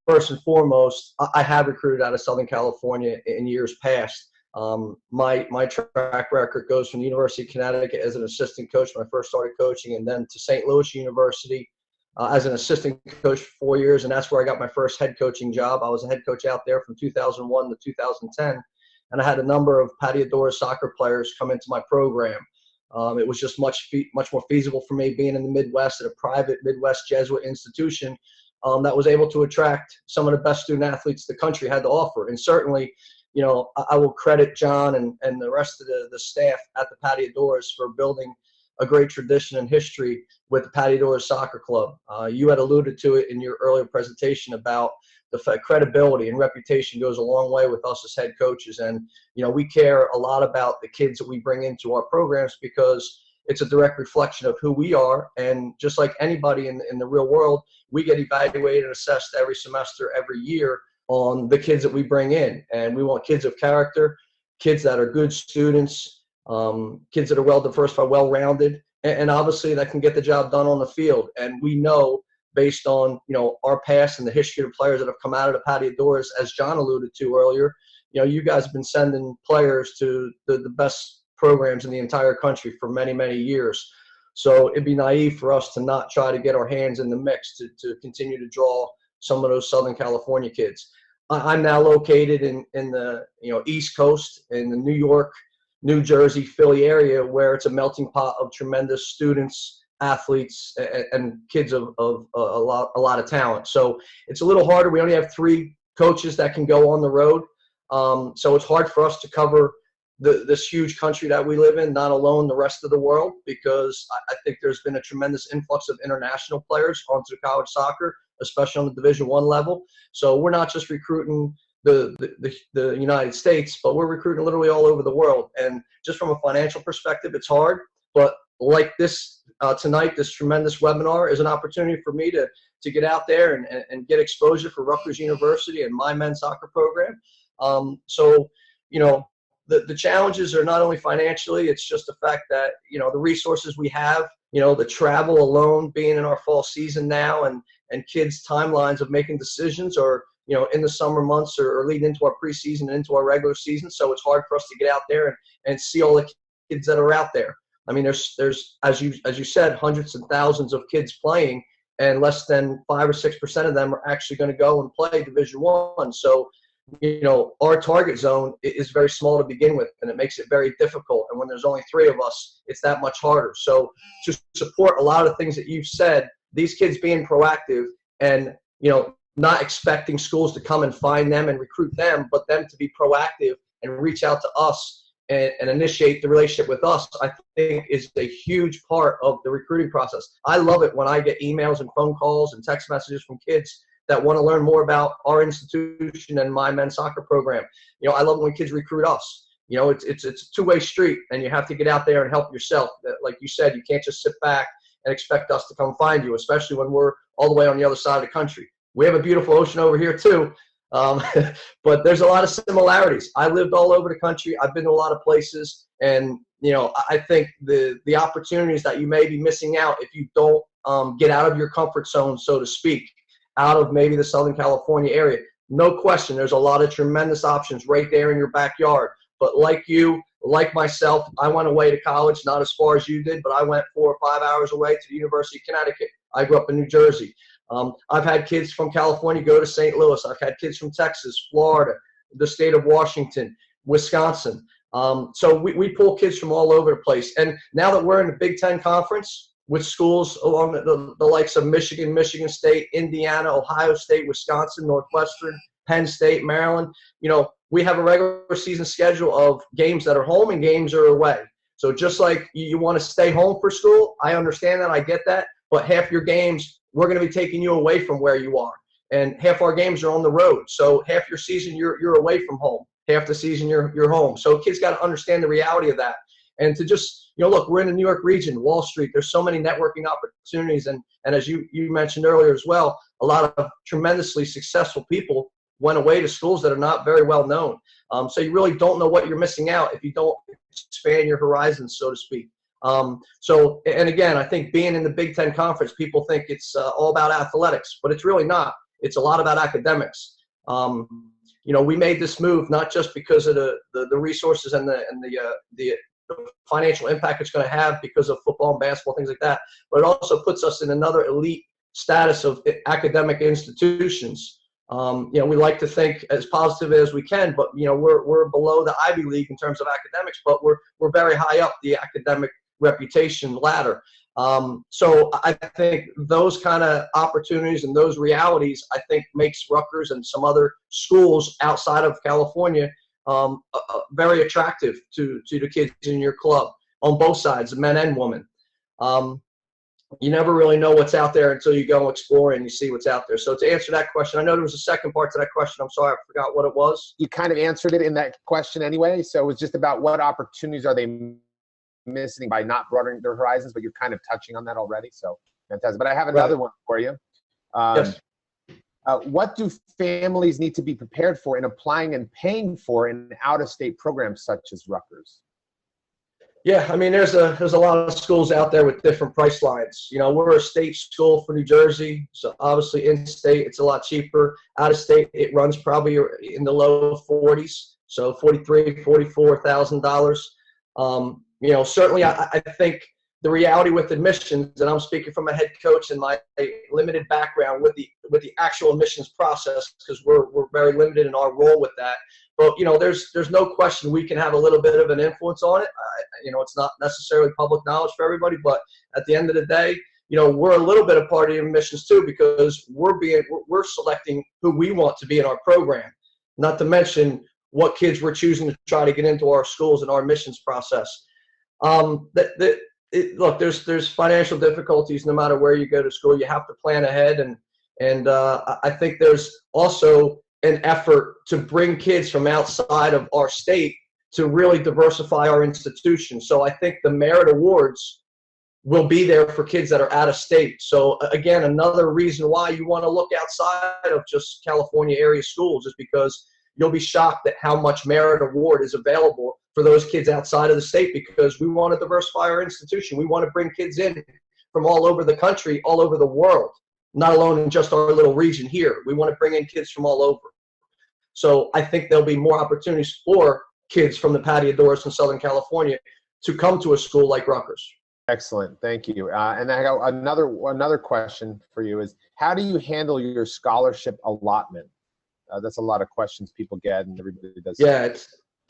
first and foremost, I have recruited out of Southern California in years past. My track record goes from the University of Connecticut as an assistant coach when I first started coaching, and then to St. Louis University as an assistant coach for 4 years, and that's where I got my first head coaching job. I was a head coach out there from 2001 to 2010, and I had a number of Padiadora soccer players come into my program. It was just much more feasible for me being in the Midwest at a private Midwest Jesuit institution that was able to attract some of the best student athletes the country had to offer. And certainly, I will credit John and the rest of the staff at the Padiadoras for building a great tradition and history with the Padiadoras Soccer Club. You had alluded to it in your earlier presentation about the fact credibility and reputation goes a long way with us as head coaches. And, we care a lot about the kids that we bring into our programs because it's a direct reflection of who we are. And just like anybody in the real world, we get evaluated and assessed every semester, every year on the kids that we bring in. And we want kids of character, kids that are good students, kids that are well diversified, well-rounded, and obviously that can get the job done on the field. And we know, based on our past and the history of the players that have come out of the Padiadoras, as John alluded to earlier, you guys have been sending players to the best programs in the entire country for many, many years. So it'd be naive for us to not try to get our hands in the mix to continue to draw some of those Southern California kids. I'm now located in the East Coast, in the New York, New Jersey, Philly area, where it's a melting pot of tremendous students, athletes and kids of a lot of talent. So it's a little harder. We only have 3 coaches that can go on the road. So it's hard for us to cover this huge country that we live in, not alone the rest of the world, because I think there's been a tremendous influx of international players onto college soccer, especially on the Division I level. So we're not just recruiting the United States, but we're recruiting literally all over the world. And just from a financial perspective, it's hard. But like this tonight, this tremendous webinar is an opportunity for me to get out there and get exposure for Rutgers University and my men's soccer program. So, you know, the challenges are not only financially, it's just the fact that, you know, the resources we have, you know, the travel alone, being in our fall season now, and kids' timelines of making decisions, or, you know, in the summer months or leading into our preseason and into our regular season. So it's hard for us to get out there and see all the kids that are out there. I mean, there's as you said, hundreds and thousands of kids playing, and less than 5 or 6% of them are actually going to go and play Division I. So, you know, our target zone is very small to begin with, and it makes it very difficult. And when there's only 3 of us, it's that much harder. So to support a lot of things that you've said, these kids being proactive and, you know, not expecting schools to come and find them and recruit them, but them to be proactive and reach out to us and initiate the relationship with us, I think is a huge part of the recruiting process. I love it when I get emails and phone calls and text messages from kids that want to learn more about our institution and my men's soccer program. You know, I love when kids recruit us. You know, it's a two-way street, and you have to get out there and help yourself. Like you said, you can't just sit back and expect us to come find you, especially when we're all the way on the other side of the country. We have a beautiful ocean over here too, but there's a lot of similarities. I lived all over the country. I've been to a lot of places, and, you know, I think the opportunities that you may be missing out if you don't get out of your comfort zone, so to speak, out of maybe the Southern California area. No question, there's a lot of tremendous options right there in your backyard. But like you, like myself, I went away to college, not as far as you did, but I went 4 or 5 hours away to the University of Connecticut. I grew up in New Jersey. I've had kids from California go to St. Louis. I've had kids from Texas, Florida, the state of Washington, Wisconsin. So we pull kids from all over the place. And now that we're in the Big Ten Conference with schools along the likes of Michigan, Michigan State, Indiana, Ohio State, Wisconsin, Northwestern, Penn State, Maryland, you know, we have a regular season schedule of games that are home and games are away. So just like you want to stay home for school, I understand that, I get that, but half your games, we're going to be taking you away from where you are. And half our games are on the road. So half your season, you're away from home. Half the season, you're home. So kids got to understand the reality of that. And to just, you know, look, we're in the New York region, Wall Street. There's so many networking opportunities. And as you mentioned earlier as well, a lot of tremendously successful people went away to schools that are not very well known. So you really don't know what you're missing out if you don't expand your horizons, so to speak. So, and again, I think being in the Big Ten Conference, people think it's all about athletics, but it's really not. It's a lot about academics. You know, we made this move not just because of the resources and the financial impact it's going to have because of football and basketball, things like that, but it also puts us in another elite status of academic institutions. You know, we like to think as positive as we can, but, you know, we're below the Ivy League in terms of academics, but we're very high up the academic reputation ladder. So I think those kind of opportunities and those realities, I think, makes Rutgers and some other schools outside of California very attractive to the kids in your club on both sides, men and women. You never really know what's out there until you go explore and you see what's out there. So to answer that question, I know there was a second part to that question. I'm sorry, I forgot what it was. You kind of answered it in that question anyway. So it was just about what opportunities are they missing by not broadening their horizons, but you're kind of touching on that already. So fantastic. But I have another one for you. Yes. What do families need to be prepared for in applying and paying for an out-of-state program such as Rutgers? Yeah, I mean, there's a lot of schools out there with different price lines. You know, we're a state school for New Jersey, so obviously in-state it's a lot cheaper. Out-of-state it runs probably in the low 40s, so $43,000, $44,000. You know, certainly I think the reality with admissions, and I'm speaking from a head coach and my limited background with the actual admissions process, because we're very limited in our role with that. But, you know, there's no question we can have a little bit of an influence on it. You know, it's not necessarily public knowledge for everybody, but at the end of the day, you know, we're a little bit a part of the admissions too, because we're selecting who we want to be in our program, not to mention what kids we're choosing to try to get into our schools and our admissions process. Look, there's financial difficulties no matter where you go to school. You have to plan ahead, and I think there's also an effort to bring kids from outside of our state to really diversify our institution. So I think the merit awards will be there for kids that are out of state. So again, another reason why you want to look outside of just California area schools is because you'll be shocked at how much merit award is available for those kids outside of the state, because we want to diversify our institution. We want to bring kids in from all over the country, all over the world, not alone in just our little region here. We want to bring in kids from all over. So I think there'll be more opportunities for kids from the Padiadores in Southern California to come to a school like Rutgers. Excellent, thank you. And I got another question for you is, how do you handle your scholarship allotment? That's a lot of questions people get, and everybody does. Yeah,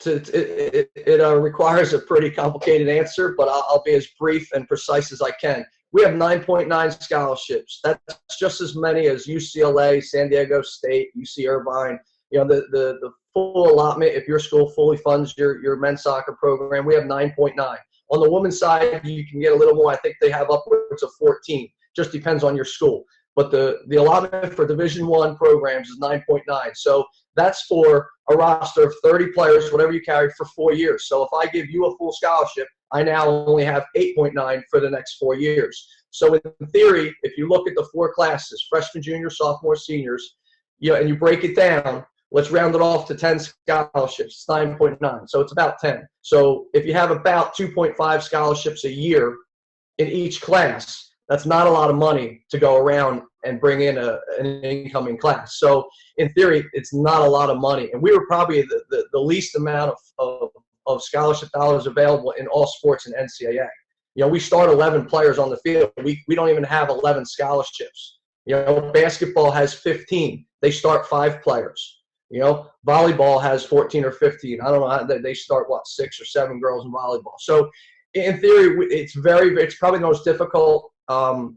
it requires a pretty complicated answer, but I'll be as brief and precise as I can. We have 9.9 scholarships. That's just as many as UCLA, San Diego State, UC Irvine. You know, the full allotment, if your school fully funds your men's soccer program, we have 9.9. On the women's side, you can get a little more. I think they have upwards of 14. Just depends on your school. But the allotment for Division I programs is 9.9. So that's for a roster of 30 players, whatever you carry, for 4 years. So if I give you a full scholarship, I now only have 8.9 for the next 4 years. So in theory, if you look at the 4 classes, freshman, junior, sophomore, seniors, and you break it down, let's round it off to 10 scholarships. It's 9.9. So it's about 10. So if you have about 2.5 scholarships a year in each class, that's not a lot of money to go around and bring in an incoming class. So in theory, it's not a lot of money. And we were probably the least amount of scholarship dollars available in all sports in NCAA. You know, we start 11 players on the field. We don't even have 11 scholarships. You know, basketball has 15. They start 5 players. You know, volleyball has 14 or 15. I don't know. They start, 6 or 7 girls in volleyball. So in theory, it's probably the most difficult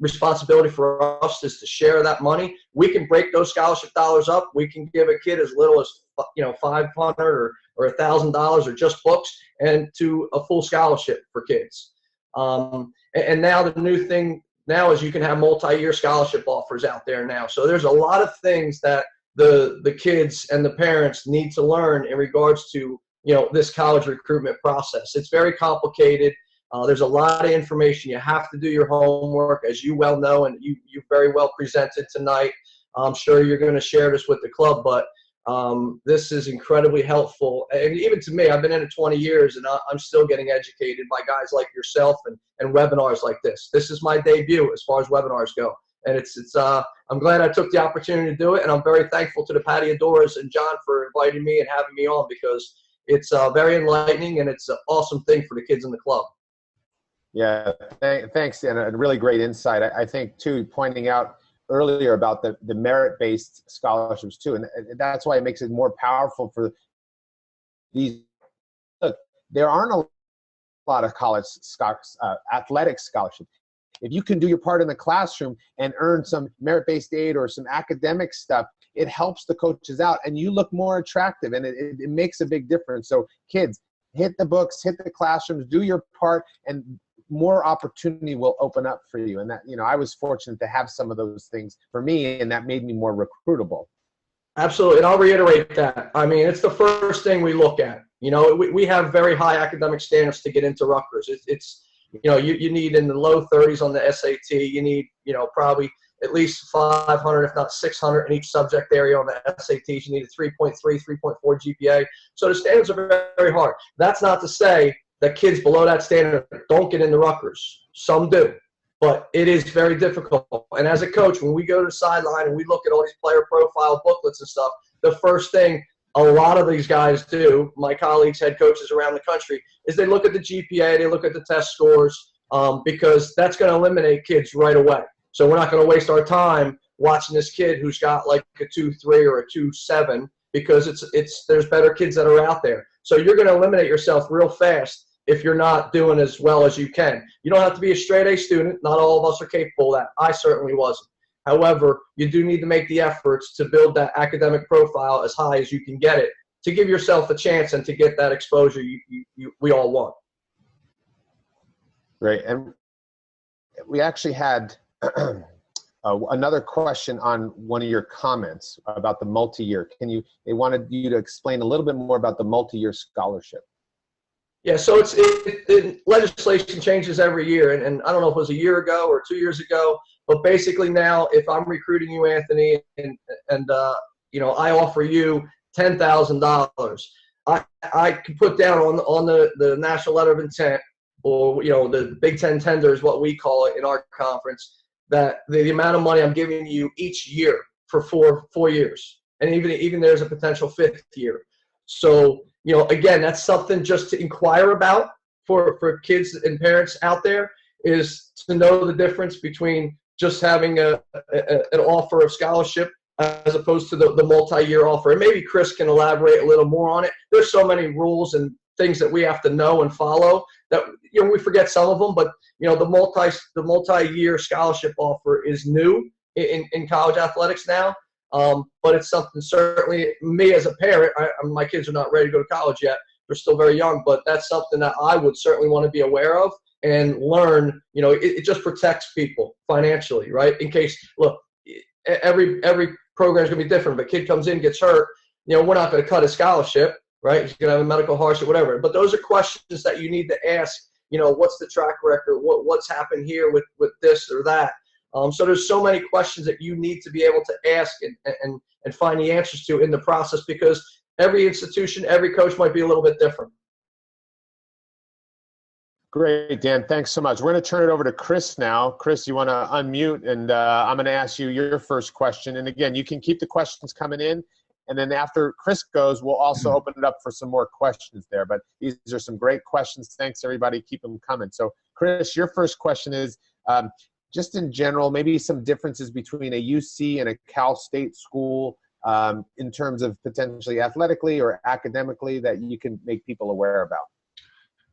responsibility for us is to share that money. We can break those scholarship dollars up. We can give a kid as little as $500 or $1,000 or just books, and to a full scholarship for kids. And now the new thing now is you can have multi-year scholarship offers out there now. So there's a lot of things that the kids and the parents need to learn in regards to this college recruitment process. It's very complicated. There's a lot of information. You have to do your homework, as you well know, and you very well presented tonight. I'm sure you're going to share this with the club, but this is incredibly helpful. And even to me, I've been in it 20 years, and I'm still getting educated by guys like yourself and webinars like this. This is my debut as far as webinars go. And I'm glad I took the opportunity to do it, and I'm very thankful to the Padiadores and John for inviting me and having me on, because it's very enlightening, and it's an awesome thing for the kids in the club. Yeah, thanks, and a really great insight. I think, too, pointing out earlier about the merit-based scholarships, too, and that's why it makes it more powerful for these. Look, there aren't a lot of college athletic scholarships. If you can do your part in the classroom and earn some merit-based aid or some academic stuff, it helps the coaches out, and you look more attractive, and it makes a big difference. So kids, hit the books, hit the classrooms, do your part, and more opportunity will open up for you. And that, I was fortunate to have some of those things for me, and that made me more recruitable. Absolutely. And I'll reiterate that. I mean, it's the first thing we look at. We have very high academic standards to get into Rutgers. You need in the low 30s on the SAT. You need, probably at least 500, if not 600 in each subject area on the SATs. You need a 3.3, 3.4 GPA. So the standards are very, very hard. That's not to say that kids below that standard don't get into Rutgers. Some do. But it is very difficult. And as a coach, when we go to the sideline and we look at all these player profile booklets and stuff, the first thing a lot of these guys do, my colleagues, head coaches around the country, is they look at the GPA, they look at the test scores, because that's going to eliminate kids right away. So we're not going to waste our time watching this kid who's got like a 2.3 or a 2.7, because there's better kids that are out there. So you're going to eliminate yourself real fast if you're not doing as well as you can. You don't have to be a straight A student. Not all of us are capable of that. I certainly wasn't. However, you do need to make the efforts to build that academic profile as high as you can get it, to give yourself a chance and to get that exposure we all want. Great. And we actually had another question on one of your comments about the multi-year. They wanted you to explain a little bit more about the multi-year scholarship. Yeah, so legislation changes every year, and I don't know if it was a year ago or 2 years ago, but basically now, if I'm recruiting you, Anthony, and I offer you $10,000, I can put down on the national letter of intent, or the Big Ten tender is what we call it in our conference, that the amount of money I'm giving you each year for four years, and even there's a potential fifth year. So again, that's something just to inquire about for kids and parents out there, is to know the difference between just having an offer of scholarship as opposed to the multi-year offer. And maybe Chris can elaborate a little more on it. There's so many rules and things that we have to know and follow that we forget some of them, but the multi-year scholarship offer is new in college athletics now. But it's something, certainly me as a parent, my kids are not ready to go to college yet. They're still very young, but that's something that I would certainly want to be aware of and learn. It just protects people financially, right? In case, look, every program is going to be different. If a kid comes in, gets hurt, we're not going to cut his scholarship, right? He's going to have a medical hardship, whatever. But those are questions that you need to ask. What's the track record? What's happened here with this or that? So there's so many questions that you need to be able to ask and find the answers to in the process, because every institution, every coach might be a little bit different. Great, Dan. Thanks so much. We're going to turn it over to Chris now. Chris, you want to unmute, and I'm going to ask you your first question. And again, you can keep the questions coming in, and then after Chris goes, we'll also open it up for some more questions there. But these are some great questions. Thanks, everybody. Keep them coming. So, Chris, your first question is, just in general, maybe some differences between a UC and a Cal State school in terms of potentially athletically or academically that you can make people aware about.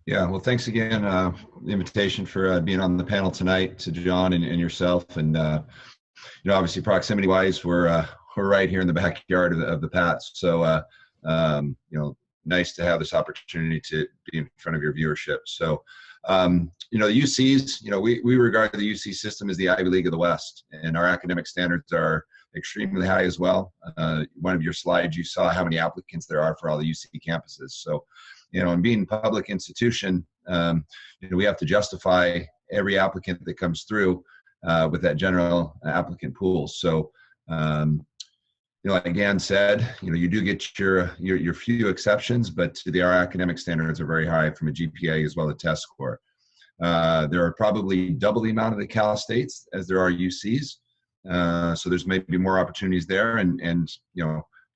Yeah, well, thanks again, the invitation for being on the panel tonight, to John and yourself. And, obviously proximity-wise, we're right here in the backyard of the Pats. So, nice to have this opportunity to be in front of your viewership. So, the UCs, we regard the UC system as the Ivy League of the West, and our academic standards are extremely high as well. One of your slides, you saw how many applicants there are for all the UC campuses. So, and being a public institution, we have to justify every applicant that comes through with that general applicant pool. So, like Dan said, you do get your few exceptions, but our academic standards are very high from a GPA as well as a test score. There are probably double the amount of the Cal States as there are UCs. So there's maybe more opportunities there. And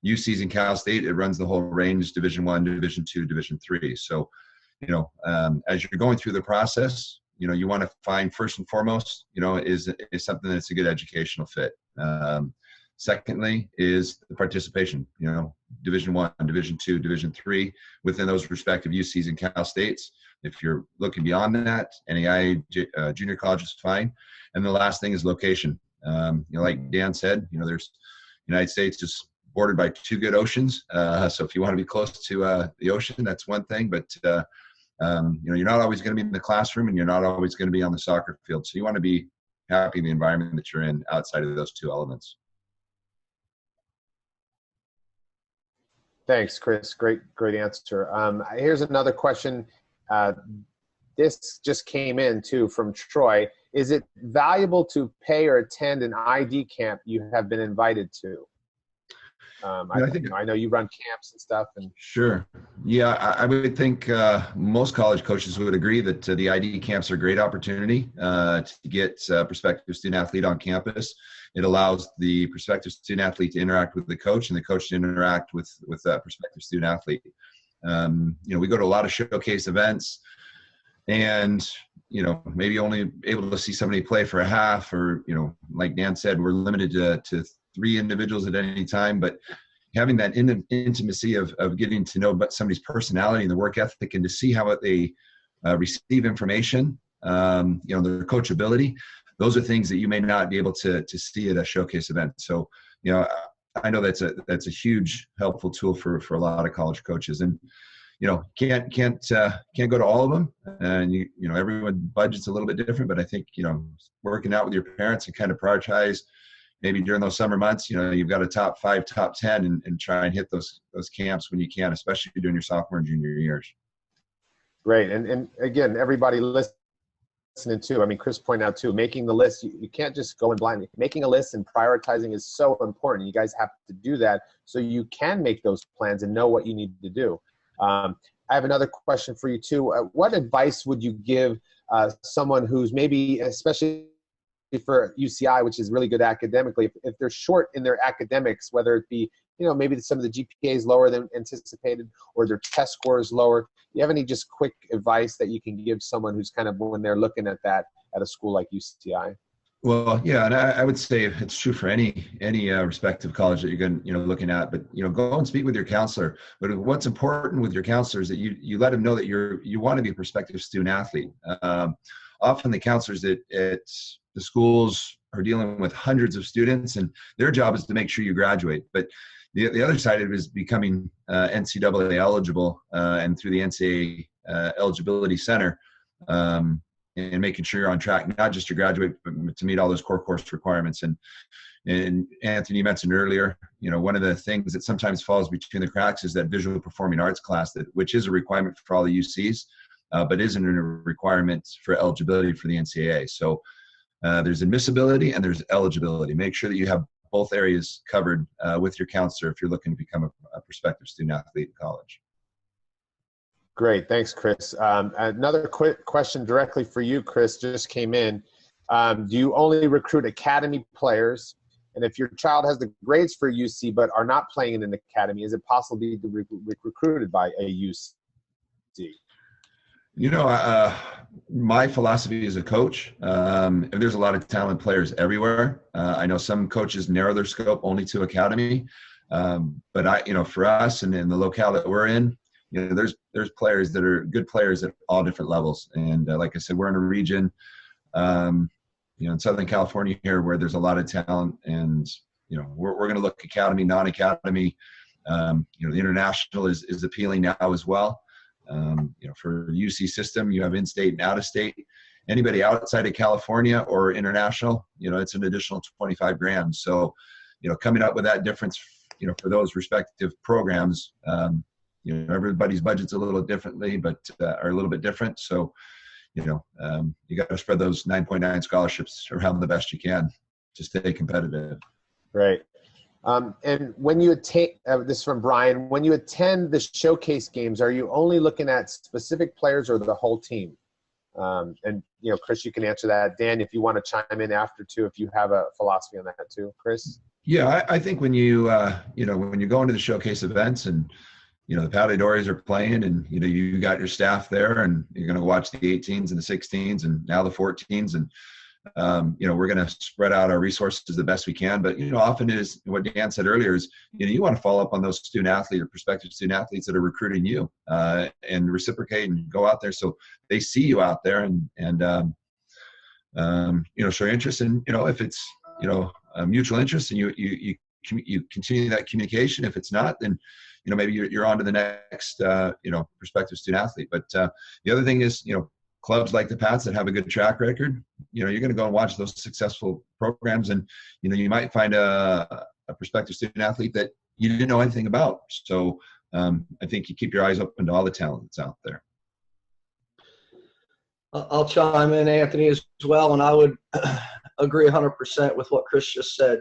UCs in Cal State, it runs the whole range, Division I, Division II, Division III. So, as you're going through the process, you want to find first and foremost, is something that's a good educational fit. Secondly is the participation, Division I, Division II, Division III within those respective UCs and Cal States. If you're looking beyond that, NAIA junior college is fine. And the last thing is location. Like Dan said, there's United States is bordered by two good oceans. So if you want to be close to the ocean, that's one thing. But you're not always going to be in the classroom, and you're not always going to be on the soccer field. So you want to be happy in the environment that you're in outside of those two elements. Thanks, Chris. Great answer. Here's another question. This just came in too from Troy. Is it valuable to pay or attend an ID camp you have been invited to? I know you run camps and stuff. Sure. Yeah, I would think most college coaches would agree that the ID camps are a great opportunity to get prospective student athlete on campus. It allows the prospective student athlete to interact with the coach, and the coach to interact with that prospective student athlete. We go to a lot of showcase events, and maybe only able to see somebody play for a half, or like Dan said, we're limited to 3 individuals at any time. But having that intimacy of getting to know about somebody's personality and the work ethic, and to see how they receive information, their coachability, those are things that you may not be able to see at a showcase event. So, I know that's a huge helpful tool for a lot of college coaches. And can't go to all of them, and everyone budget's a little bit different, but I think working out with your parents and kind of prioritize maybe during those summer months, you've got a top 5, top 10, and try and hit those camps when you can, especially during your sophomore and junior years. Great. And again, everybody listening too, I mean, Chris pointed out too, making the list, you can't just go in blindly. Making a list and prioritizing is so important. You guys have to do that so you can make those plans and know what you need to do. I have another question for you too. What advice would you give someone who's maybe, especially for UCI, which is really good academically, if they're short in their academics, whether it be, maybe some of the GPA is lower than anticipated or their test score is lower? Do you have any just quick advice that you can give someone who's kind of, when they're looking at that at a school like UCI? Well, yeah, and I would say it's true for any respective college that you're looking at. But go and speak with your counselor. But what's important with your counselor is that you let them know that you want to be a prospective student athlete. Often the counselors at the schools are dealing with hundreds of students, and their job is to make sure you graduate. But the other side of it is becoming NCAA eligible, and through the NCAA eligibility center. And making sure you're on track, not just to graduate, but to meet all those core course requirements. And Anthony, you mentioned earlier, one of the things that sometimes falls between the cracks is that visual performing arts class, which is a requirement for all the UCs, but isn't a requirement for eligibility for the NCAA. So there's admissibility and there's eligibility. Make sure that you have both areas covered with your counselor if you're looking to become a prospective student athlete in college. Great. Thanks, Chris. Another quick question directly for you, Chris, just came in. Do you only recruit academy players? And if your child has the grades for UC but are not playing in an academy, is it possible to be recruited by a UC? My philosophy as a coach, there's a lot of talented players everywhere. I know some coaches narrow their scope only to academy. But for us and in the locale that we're in, there's players that are good players at all different levels. And like I said, we're in a region, in Southern California here where there's a lot of talent, and, we're going to look academy, non-academy. The international is appealing now as well. For the UC system, you have in-state and out-of-state. Anybody outside of California or international, it's an additional $25,000. So, coming up with that difference, for those respective programs, everybody's budget's a little differently, but are a little bit different. So, you got to spread those 9.9 scholarships around the best you can to stay competitive. Right. And when you attend, this is from Brian, when you attend the showcase games, are you only looking at specific players or the whole team? And, Chris, you can answer that. Dan, if you want to chime in after too, if you have a philosophy on that too. Chris? Yeah, I think when you go into the showcase events and, the Paddledories are playing, and, you got your staff there, and you're going to watch the 18s and the 16s and now the 14s. And, we're going to spread out our resources the best we can. But, often it is what Dan said earlier is, you want to follow up on those student athlete or prospective student athletes that are recruiting you, and reciprocate and go out there so they see you out there and show interest. And, if it's, a mutual interest and you continue that communication. If it's not, then, maybe you're on to the next, prospective student athlete. But the other thing is, clubs like the Pats that have a good track record, you're going to go and watch those successful programs, and, you might find a prospective student athlete that you didn't know anything about. So I think you keep your eyes open to all the talent that's out there. I'll chime in, Anthony, as well, and I would agree 100% with what Chris just said.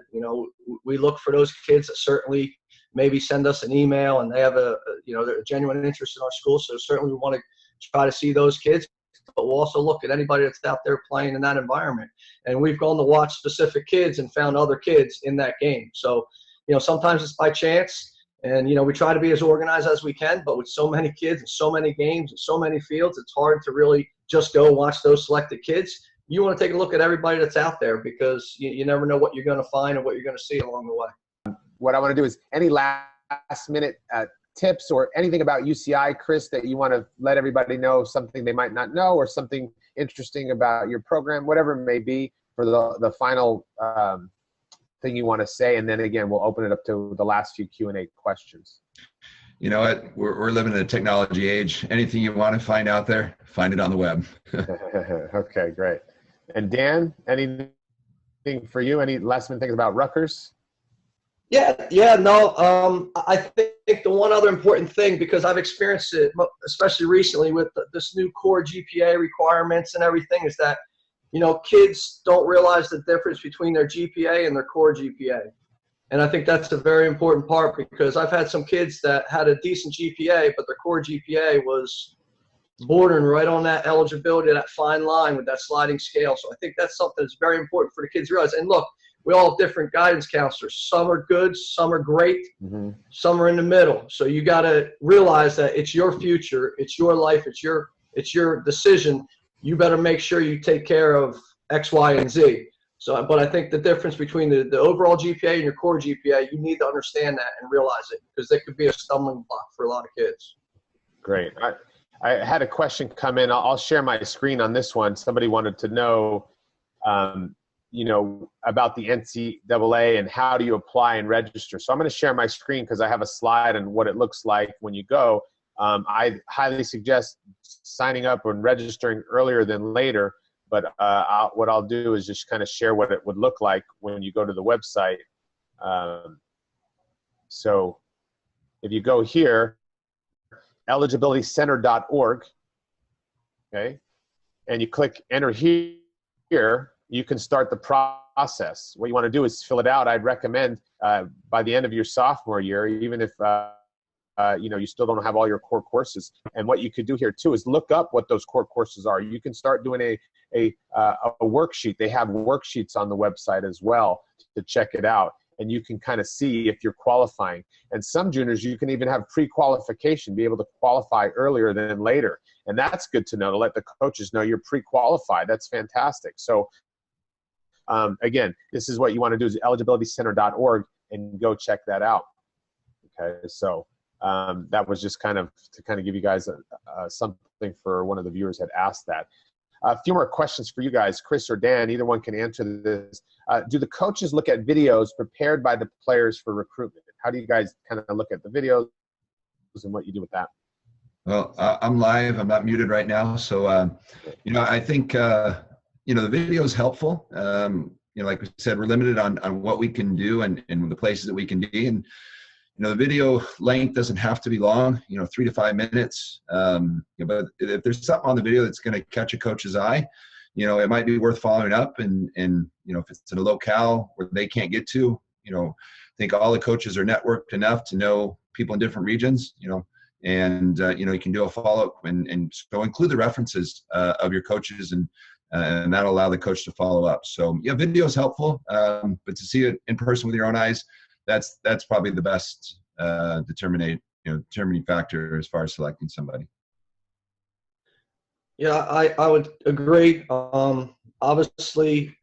We look for those kids that certainly maybe send us an email and they have a genuine interest in our school. So certainly we want to try to see those kids, but we'll also look at anybody that's out there playing in that environment. And we've gone to watch specific kids and found other kids in that game. So, sometimes it's by chance, and, we try to be as organized as we can, but with so many kids and so many games and so many fields, it's hard to really just go watch those selected kids. You want to take a look at everybody that's out there, because you never know what you're going to find and what you're going to see along the way. What I want to do is any last last minute tips or anything about UCI, Chris, that you want to let everybody know, something they might not know or something interesting about your program, whatever it may be, for the final thing you want to say, and then again we'll open it up to the last few Q&A questions. You know what? We're living in a technology age. Anything you want to find out there, find it on the web. Okay, great. And Dan, anything for you? Any last minute things about Rutgers? No. I think the one other important thing, because I've experienced it, especially recently with this new core GPA requirements and everything, is that, you know, kids don't realize the difference between their GPA and their core GPA. And I think that's a very important part, because I've had some kids that had a decent GPA, but their core GPA was bordering right on that eligibility, that fine line with that sliding scale. So I think that's something that's very important for the kids to realize. And look, we all have different guidance counselors. Some are good, some are great, some are in the middle. So you got to realize that it's your future, it's your life, it's your decision. You better make sure you take care of X, Y, and Z. So, but I think the difference between the overall GPA and your core GPA, you need to understand that and realize it, because that could be a stumbling block for a lot of kids. Great. I had a question come in. I'll share my screen on this one. Somebody wanted to know, you know, about the NCAA and how do you apply and register. So I'm going to share my screen because I have a slide on what it looks like when you go. I highly suggest signing up and registering earlier than later. But what I'll do is just kind of share what it would look like when you go to the website. So if you go here, eligibilitycenter.org, okay, and you click enter here, you can start the process. What you want to do is fill it out. I'd recommend by the end of your sophomore year, even if you know, you still don't have all your core courses. And what you could do here too is look up what those core courses are. You can start doing a worksheet. They have worksheets on the website as well to check it out. And you can kind of see if you're qualifying. And some juniors, you can even have pre-qualification, be able to qualify earlier than later. And that's good to know, to let the coaches know you're pre-qualified. That's fantastic. So again, this is what you want to do is eligibilitycenter.org and go check that out. Okay, so that was just kind of to kind of give you guys something for one of the viewers had asked that. A few more questions for you guys, Chris or Dan, either one can answer this. Do the coaches look at videos prepared by the players for recruitment? How do you guys kind of look at the videos and what you do with that? Well, I'm live. I'm not muted right now. So, you know, I think, you know, the video is helpful. You know, like we said, we're limited on what we can do and the places that we can be. And, you know, the video length doesn't have to be long, you know, 3 to 5 minutes. You know, but if there's something on the video that's going to catch a coach's eye, you know, it might be worth following up. And you know, if it's in a locale where they can't get to, you know, I think all the coaches are networked enough to know people in different regions, you know, and, you know, you can do a follow-up and so include the references of your coaches and that'll allow the coach to follow up. So, yeah, video is helpful, but to see it in person with your own eyes, that's probably the best determining factor as far as selecting somebody. Yeah, I would agree. Obviously,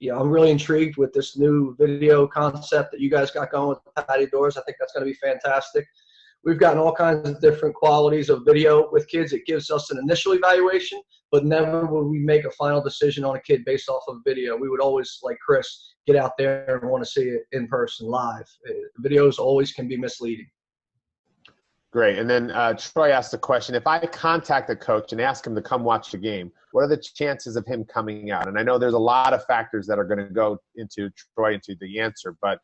yeah, I'm really intrigued with this new video concept that you guys got going with Patty Doors. I think that's going to be fantastic. We've gotten all kinds of different qualities of video with kids. It gives us an initial evaluation, but never would we make a final decision on a kid based off of video. We would always, like Chris, get out there and want to see it in person, live. Videos always can be misleading. Great. And then Troy asked a question. If I contact a coach and ask him to come watch the game, what are the chances of him coming out? And I know there's a lot of factors that are going to go into Troy into the answer, but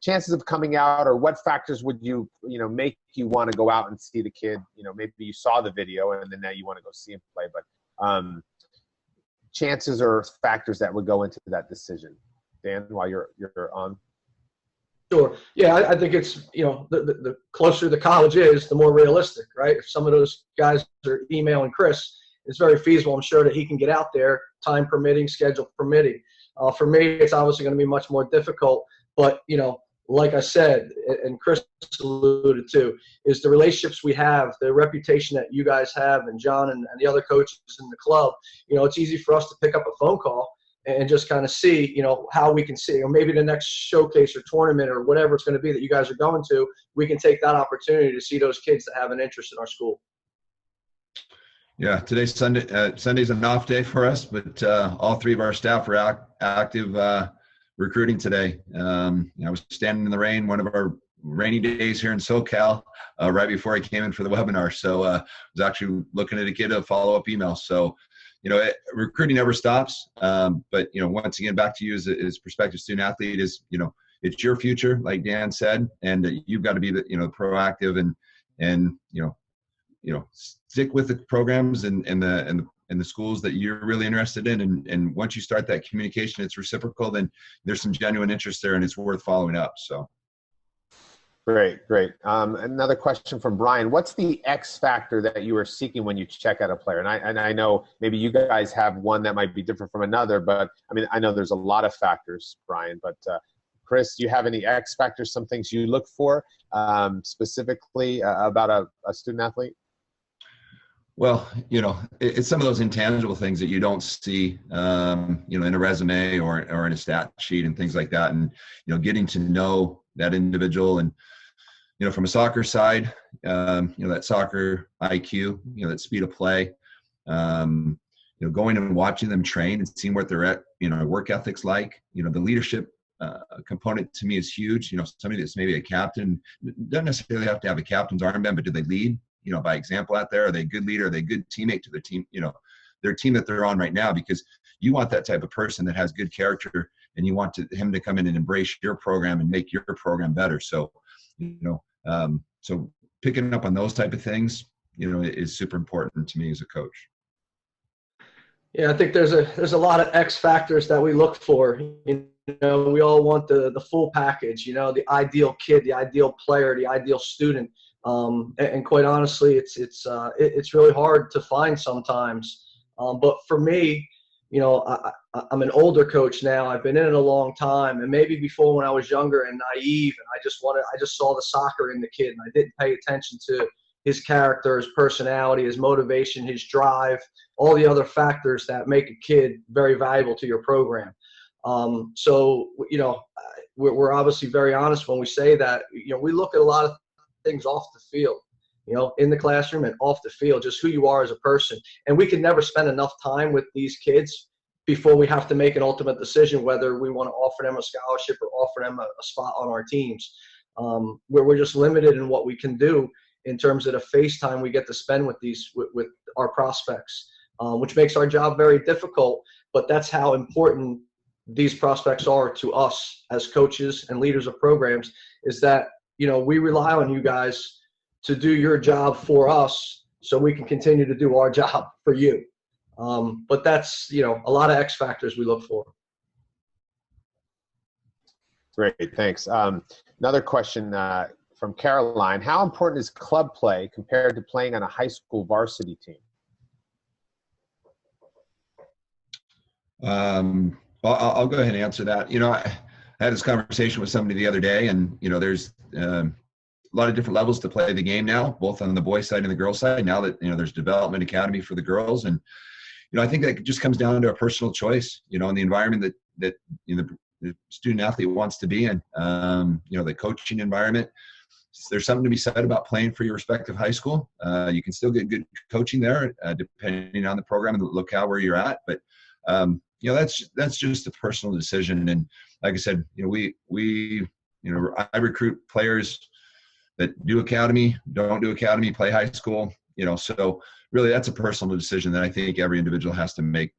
chances of coming out, or what factors would you make you want to go out and see the kid? You know, maybe you saw the video and then now you want to go see him play, but chances or factors that would go into that decision. Dan, while you're on. Sure. Yeah, I think it's, you know, the closer the college is, the more realistic, right? If some of those guys are emailing Chris, it's very feasible, I'm sure, that he can get out there, time permitting, schedule permitting. For me, it's obviously going to be much more difficult, but, you know, like I said, and Chris alluded to, is the relationships we have, the reputation that you guys have, and John and the other coaches in the club. You know, it's easy for us to pick up a phone call and just kind of see, how we can see, or maybe the next showcase or tournament or whatever it's going to be that you guys are going to, we can take that opportunity to see those kids that have an interest in our school. Yeah, today's Sunday. Sunday's an off day for us, but all three of our staff are active recruiting today. I was standing in the rain one of our rainy days here in SoCal right before I came in for the webinar. So I was actually looking at a kid a follow-up email. So, recruiting never stops. But, once again, back to you as prospective student athlete is, it's your future, like Dan said, and you've got to be the, proactive and stick with the programs and the schools that you're really interested in. And once you start that communication, it's reciprocal, then there's some genuine interest there and it's worth following up. So. Great. Another question from Brian. What's the X factor that you are seeking when you check out a player? And I know maybe you guys have one that might be different from another, but I know there's a lot of factors, Brian, but Chris, do you have any X factors, some things you look for specifically about a student athlete? Well, it's some of those intangible things that you don't see, in a resume or in a stat sheet and things like that. And, getting to know that individual and, from a soccer side, that soccer IQ, that speed of play, going and watching them train and seeing what they're at, work ethics like, the leadership component to me is huge. Somebody that's maybe a captain doesn't necessarily have to have a captain's armband, but do they lead? By example out there? Are they a good leader? Are they a good teammate to their team? Their team that they're on right now, because you want that type of person that has good character, and you want him to come in and embrace your program and make your program better. So, so picking up on those type of things, is super important to me as a coach. Yeah, I think there's a lot of X factors that we look for. We all want the full package. The ideal kid, the ideal player, the ideal student. And quite honestly, it's really hard to find sometimes. But for me, I'm an older coach now. I've been in it a long time, and maybe before when I was younger and naive, and I just saw the soccer in the kid, and I didn't pay attention to his character, his personality, his motivation, his drive, all the other factors that make a kid very valuable to your program. So we're obviously very honest when we say that. We look at a lot of things off the field, in the classroom and off the field, just who you are as a person. And we can never spend enough time with these kids before we have to make an ultimate decision whether we want to offer them a scholarship or offer them a spot on our teams. Where we're just limited in what we can do in terms of the face time we get to spend with with our prospects, which makes our job very difficult. But that's how important these prospects are to us as coaches and leaders of programs, is that we rely on you guys to do your job for us so we can continue to do our job for you. But that's, a lot of X factors we look for. Great, thanks. Another question from Caroline. How important is club play compared to playing on a high school varsity team? I'll go ahead and answer that. I had this conversation with somebody the other day, and there's a lot of different levels to play the game now, both on the boys' side and the girls' side. Now that there's development academy for the girls, and I think that just comes down to a personal choice. In the environment that the student athlete wants to be in. The coaching environment. There's something to be said about playing for your respective high school. You can still get good coaching there, depending on the program and the locale where you're at, but. That's just a personal decision. And like I said, I recruit players that do academy, don't do academy, play high school, so really that's a personal decision that I think every individual has to make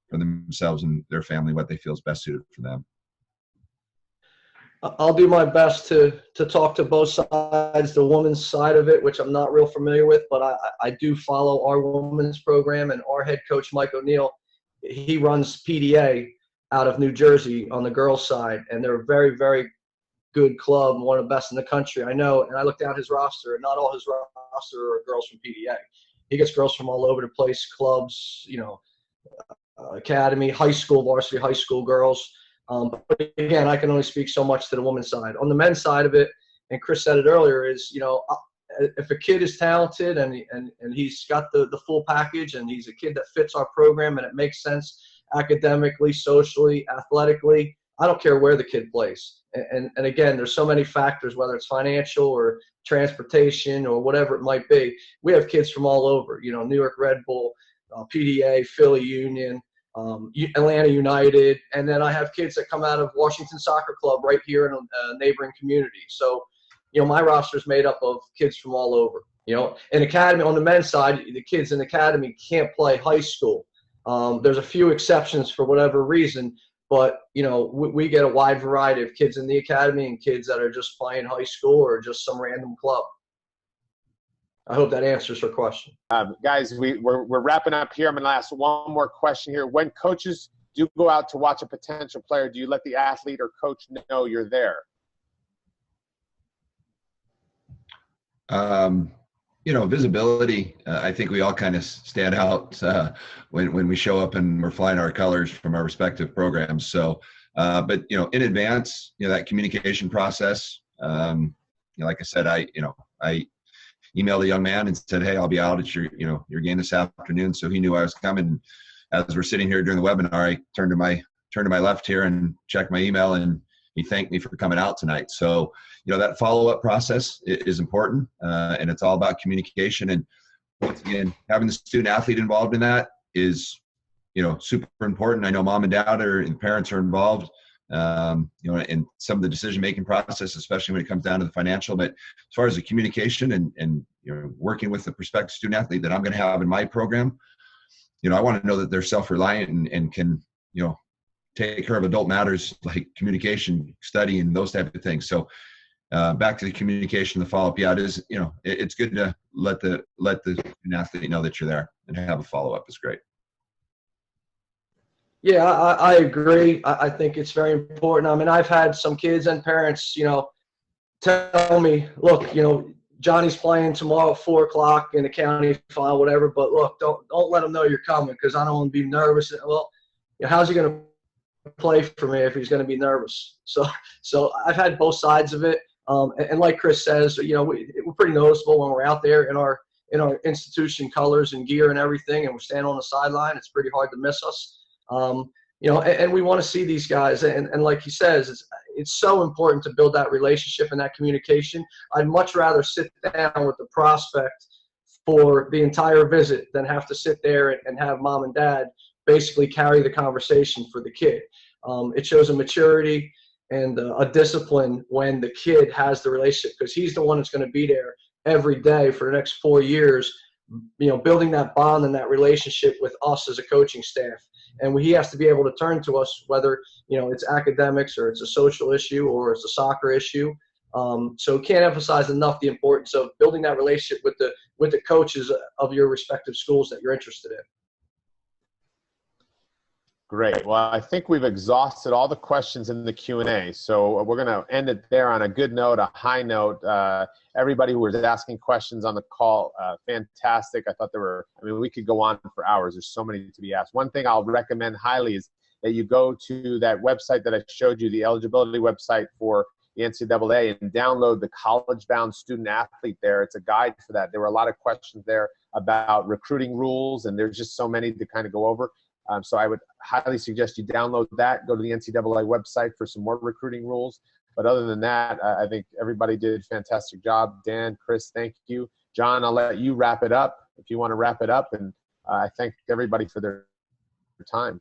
for themselves and their family, what they feel is best suited for them. I'll do my best to talk to both sides, the women's side of it, which I'm not real familiar with, but I do follow our women's program, and our head coach, Mike O'Neill, he runs PDA out of New Jersey on the girls' side, and they're a very, very good club, one of the best in the country. I know, and I looked down his roster, and not all his roster are girls from PDA. He gets girls from all over the place, clubs, academy, high school, varsity high school girls. But again, I can only speak so much to the women's side. On the men's side of it, and Chris said it earlier, is, if a kid is talented and he's got the full package and he's a kid that fits our program and it makes sense academically, socially, athletically. I don't care where the kid plays. And again, there's so many factors, whether it's financial or transportation or whatever it might be. We have kids from all over, you know, New York Red Bull, PDA, Philly Union, Atlanta United, and then I have kids that come out of Washington Soccer Club right here in a neighboring community. So, you know, my roster is made up of kids from all over. You know, in academy, on the men's side, the kids in academy can't play high school. There's a few exceptions for whatever reason, but, you know, we get a wide variety of kids in the academy and kids that are just playing high school or just some random club. I hope that answers her question. Guys, we're wrapping up here. I'm going to ask one more question here. When coaches do go out to watch a potential player, do you let the athlete or coach know you're there? You know, visibility, I think we all kind of stand out when we show up and we're flying our colors from our respective programs. So, but, you know, in advance, you know, that communication process, you know, like I said, I emailed a young man and said, hey, I'll be out at your game this afternoon. So he knew I was coming. As we're sitting here during the webinar, I turned to my left here and checked my email, and he thanked me for coming out tonight. So, you know, that follow-up process is important, and it's all about communication. And once again, having the student athlete involved in that is, you know, super important. I know mom and dad and parents are involved, you know, in some of the decision-making process, especially when it comes down to the financial. But as far as the communication and you know, working with the prospective student athlete that I'm going to have in my program, you know, I want to know that they're self-reliant and can, you know, take care of adult matters like communication, study, and those type of things. So back to the communication, the follow-up. Yeah, it is, you know, it's good to let the student athlete know that you're there and have a follow-up is great. Yeah, I agree. I think it's very important. I mean, I've had some kids and parents, you know, tell me, look, you know, Johnny's playing tomorrow at 4 o'clock in the county final, whatever, but look, don't let him know you're coming because I don't want to be nervous. Well, you know, how's he going to play for me if he's going to be nervous? So I've had both sides of it. And like Chris says, you know, we're pretty noticeable when we're out there in our institution colors and gear and everything, and we're standing on the sideline. It's pretty hard to miss us. You know, and we want to see these guys. And like he says, it's so important to build that relationship and that communication. I'd much rather sit down with the prospect for the entire visit than have to sit there and have mom and dad basically carry the conversation for the kid. It shows a maturity and a discipline when the kid has the relationship, because he's the one that's going to be there every day for the next 4 years, you know, building that bond and that relationship with us as a coaching staff. And he has to be able to turn to us, whether, you know, it's academics or it's a social issue or it's a soccer issue. So can't emphasize enough the importance of building that relationship with the coaches of your respective schools that you're interested in. Great. Well, I think we've exhausted all the questions in the Q&A. So we're going to end it there on a good note, a high note. Everybody who was asking questions on the call, fantastic. I thought we could go on for hours. There's so many to be asked. One thing I'll recommend highly is that you go to that website that I showed you, the eligibility website for the NCAA, and download the college-bound student athlete there. It's a guide for that. There were a lot of questions there about recruiting rules, and there's just so many to kind of go over. So I would highly suggest you download that, go to the NCAA website for some more recruiting rules. But other than that, I think everybody did a fantastic job. Dan, Chris, thank you. John, I'll let you wrap it up if you want to wrap it up. And I thank everybody for their time.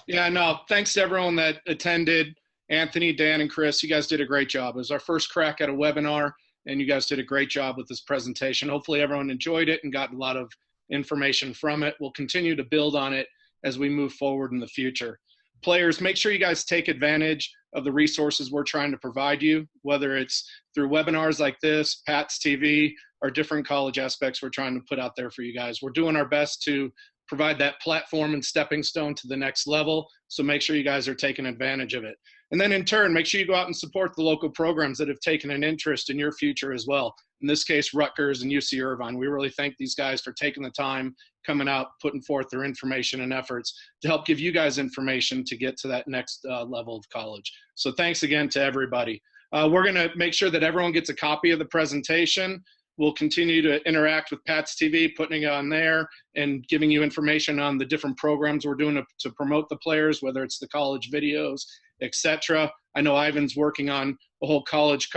Yeah, no, thanks to everyone that attended. Anthony, Dan, and Chris, you guys did a great job. It was our first crack at a webinar, and you guys did a great job with this presentation. Hopefully everyone enjoyed it and got a lot of information from it. We'll continue to build on it as we move forward in the future. Players, make sure you guys take advantage of the resources we're trying to provide you, whether it's through webinars like this, PATS TV, or different college aspects we're trying to put out there for you guys. We're doing our best to provide that platform and stepping stone to the next level, so make sure you guys are taking advantage of it. And then in turn, make sure you go out and support the local programs that have taken an interest in your future as well. In this case, Rutgers and UC Irvine. We really thank these guys for taking the time, coming out, putting forth their information and efforts to help give you guys information to get to that next level of college. So thanks again to everybody. We're going to make sure that everyone gets a copy of the presentation. We'll continue to interact with Pat's TV, putting it on there and giving you information on the different programs we're doing to promote the players, whether it's the college videos, etc. I know Ivan's working on a whole college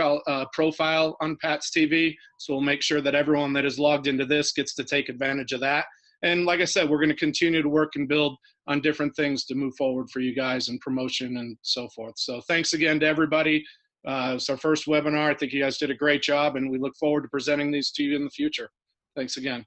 profile on Pat's TV, so we'll make sure that everyone that is logged into this gets to take advantage of that. And like I said, we're going to continue to work and build on different things to move forward for you guys and promotion and so forth. So thanks again to everybody. It's our first webinar. I think you guys did a great job, and we look forward to presenting these to you in the future. Thanks again.